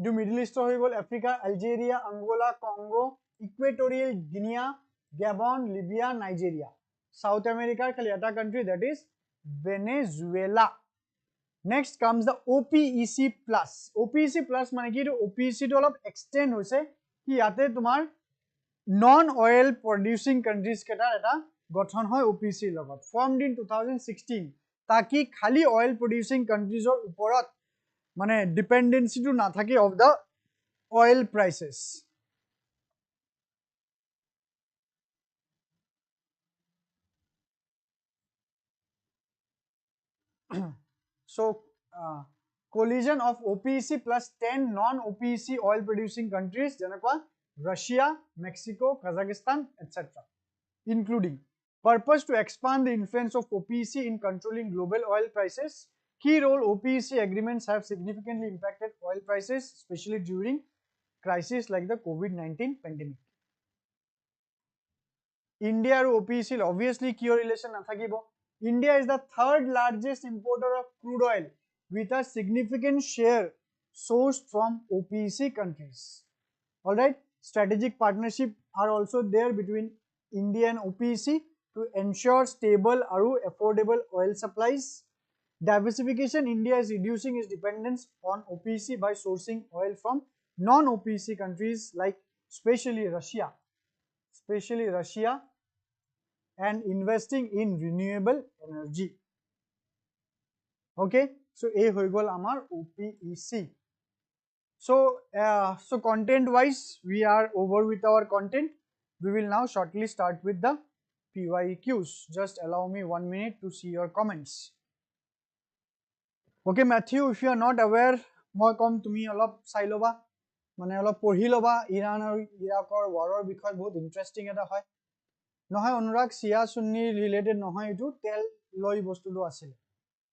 Do Middle East হৈ গল Africa, Algeria, Angola, Congo, Equatorial Guinea, Gabon, Libya, Nigeria. South America খালি এটা country that is Venezuela. Next comes the OPEC plus. OPEC plus মানে কি OPEC টো অলপ extend হৈছে কি ইয়াতে তোমাৰ non oil producing countries কেটাৰ এটা গঠন হয় OPEC লগত formed in 2016 ताकि खाली oil producing countries or उपरत माने dependency to ना थाके of the oil prices. So collision of OPEC plus 10 non-OPEC oil producing countries जनकवा Russia, Mexico, Kazakhstan, etc. including purpose to expand the influence of OPEC in controlling global oil prices. Key role OPEC agreements have significantly impacted oil prices, especially during crises like the COVID-19 pandemic. India and OPEC obviously key relation nathakibo. India is the third largest importer of crude oil with a significant share sourced from OPEC countries. All right, strategic partnership are also there between India and OPEC to ensure stable and affordable oil supplies. Diversification, India is reducing its dependence on OPEC by sourcing oil from non-OPEC countries like especially Russia and investing in renewable energy. Okay, so a hoy gol amar OPEC. So content wise we are over with our content. We will now shortly start with the PYQs. Just allow me 1 minute to see your comments. Okay, Matthew, if you are not aware, moi kom tumi olop sai loba mane olop porhi loba Iran aru Iraqor waror bikhoy bahut interesting eta hoy nohoy Anurag Shia Sunni related nohoy etu tel loi bostu do asil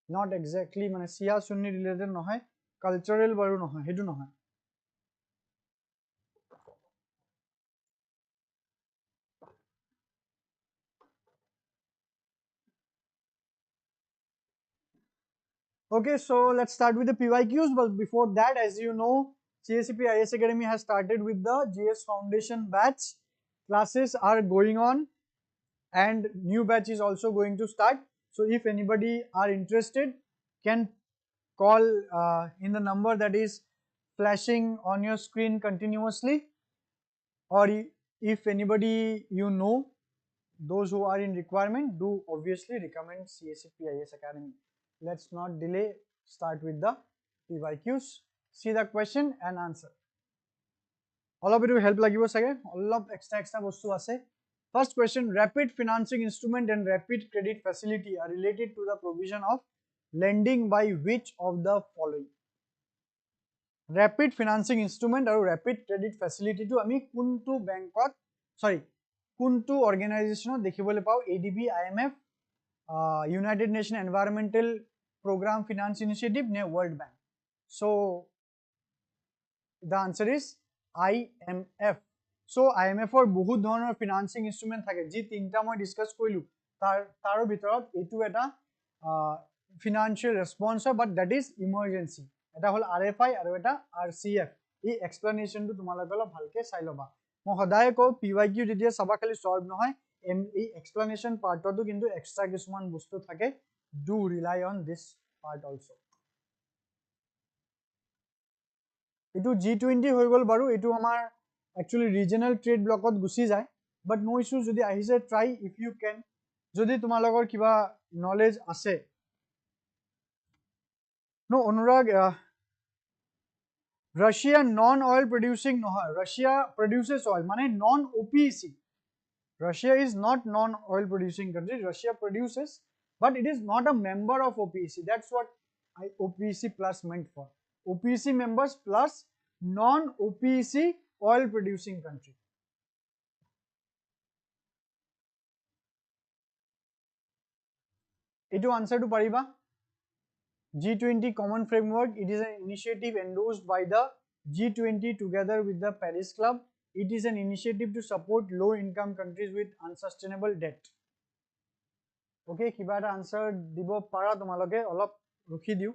not exactly mane Shia Sunni related nohoy cultural baru nohoy hetu nohoy. Okay, so let's start with the PYQs. But before that, as you know, CSCP IS Academy has started with the GS Foundation batch. Classes are going on and new batch is also going to start. So if anybody are interested, can call in the number that is flashing on your screen continuously. Or if anybody you know, those who are in requirement, do obviously recommend CSCP IS Academy. Let's not delay, start with the PYQs. See the question and answer. All of it will help lagibo sage. All of extra bostu ase. First question, rapid financing instrument and rapid credit facility are related to the provision of lending by which of the following? Rapid financing instrument or rapid credit facility to ami kuntu bankot kuntu organization dekhibole pao ADB, IMF, United Nations Environmental Program Finance Initiative ne World Bank. So the answer is IMF. So IMF or বহুত ধৰণৰ financing instrument থাকে যি তিনটা মই discuss কৰিলো তাৰ ভিতৰত এটো এটা financial response but that is emergency. এটা হল RFI আৰু এটা RCF. এই explanation টো তোমালোকে অলপ ভালকে চাই লবা মই সদায় কও PYQ যেতিয়া সবা খালি সলভ নহয় এই explanation পাৰ্টটো কিন্তু এক্সট্ৰা কিছুমান বস্তু থাকে. Do rely on this part also. এটো G20 হৈ গল বাৰু এটো আমাৰ actually regional trade blockত গুছি যায় but no issue যদি আহিছে try if you can যদি তোমালোকৰ কিবা knowledge আছে no Anurag Russia non oil producing নহয় Russia produces oil মানে non OPEC Russia is not non oil producing country Russia produces but it is not a member of OPEC that's what OPEC plus meant for OPEC members plus non OPEC oil producing country etu answer to pariba G20 common framework it is an initiative endorsed by the G20 together with the Paris Club it is an initiative to support low income countries with unsustainable debt okay kiba eta answer dibo para tomaloke olop rukhi diu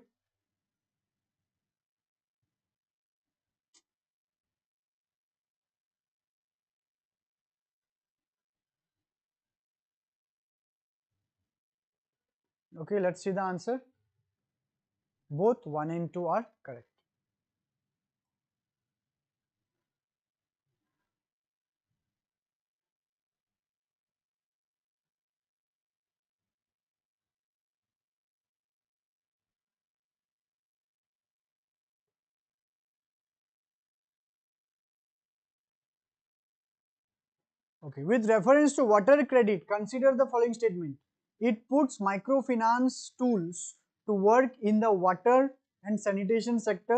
okay let's see the answer both 1 and 2 are correct okay with reference to water credit consider the following statement it puts microfinance tools to work in the water and sanitation sector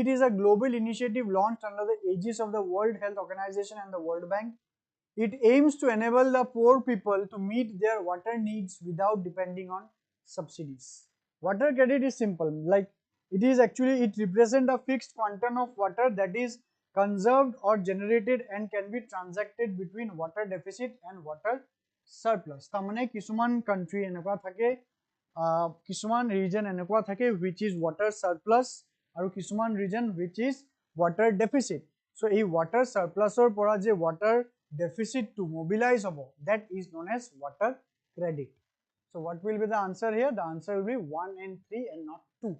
it is a global initiative launched under the aegis of the World Health Organization and the World Bank it aims to enable the poor people to meet their water needs without depending on subsidies. Water credit is simple, like it is actually, it represents a fixed quantum of water that is conserved or generated and can be transacted between water deficit and water surplus. Tamane kisuman country enekwa thake, kisuman region enekwa thake which is water surplus, aru kisuman region which is water deficit. So, a water surplus or pora je water deficit to mobilize abo that is known as water credit. So, what will be the answer here? The answer will be 1 and 3 and not 2.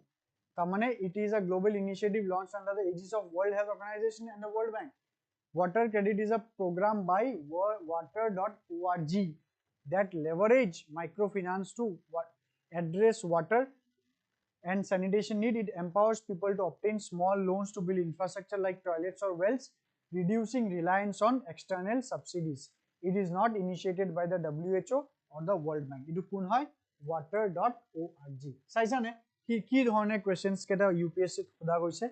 Tamane, it is a global initiative launched under the aegis of World Health Organization and the World Bank. Water credit is a program by water.org that leverage microfinance to address water and sanitation need. It empowers people to obtain small loans to build infrastructure like toilets or wells, reducing reliance on external subsidies. It is not initiated by the WHO or the World Bank. It is water.org. Saisane, ki dhorone questions keta UPSC khuda goise?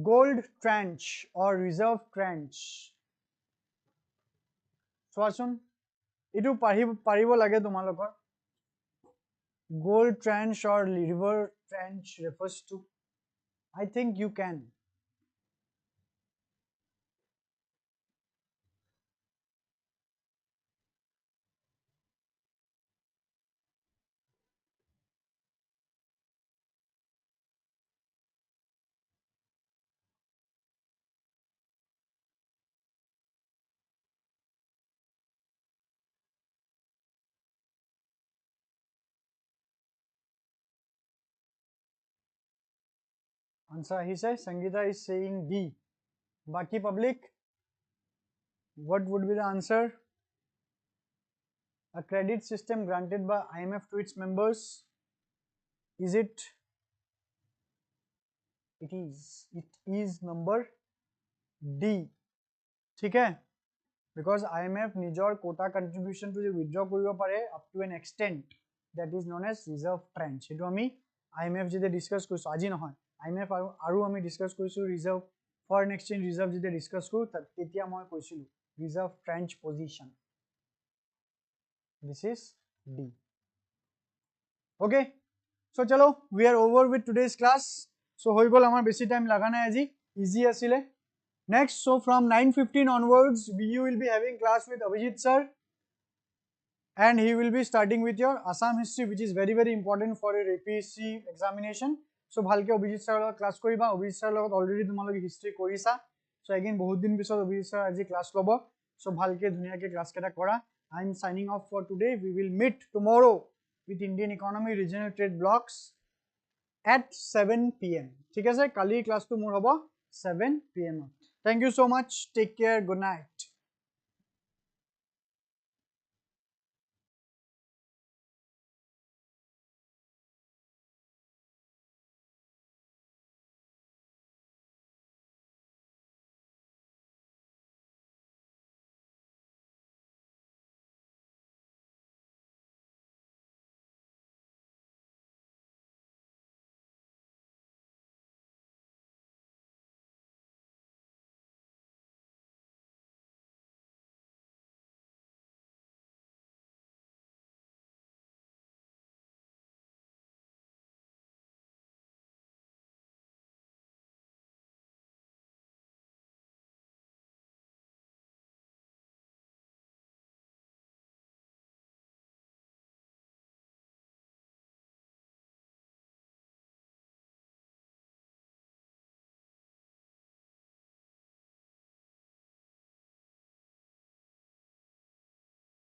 Gold tranche or reserve tranche. Swasun, itu paribo lage tumalokor. Gold tranche or river tranche refers to? I think you can. Answer he says, Sangeeta is saying D. Baki public, what would be the answer? A credit system granted by IMF to its members. Is it? It is. It is number D. Okay? Because IMF nijor quota contribution to the withdraw koribo pare up to an extent that is known as reserve tranche. Etu ami IMF jide discuss korisu aji nohoy. IMF aru ami discuss korisu reserve foreign exchange reserve jide discuss koru tetia moi koisilu reserve tranche position. This is D. Okay. So chalo we are over with today's class. So hoi gol amar besi time laga nai aji easy asile. Next, so from 9:15 onwards, you will be having class with Abhijit sir, and he will be starting with your Assam history, which is very very important for your APSC examination. So bhalke Abhijit sir logot class koriba. Abhijit sir logot already tumaloge history korisa. So again, bahut din pisot Abhijit sir aji class lobo. So bhalke dhuniya ke class keta kora. I am signing off for today. We will meet tomorrow with Indian economy, regional trade blocks at 7 p.m. ঠিক আছে, কালিৰ ক্লাছটো মোৰ হ'ব 7 p.m. Thank you so much. Take care. Good night.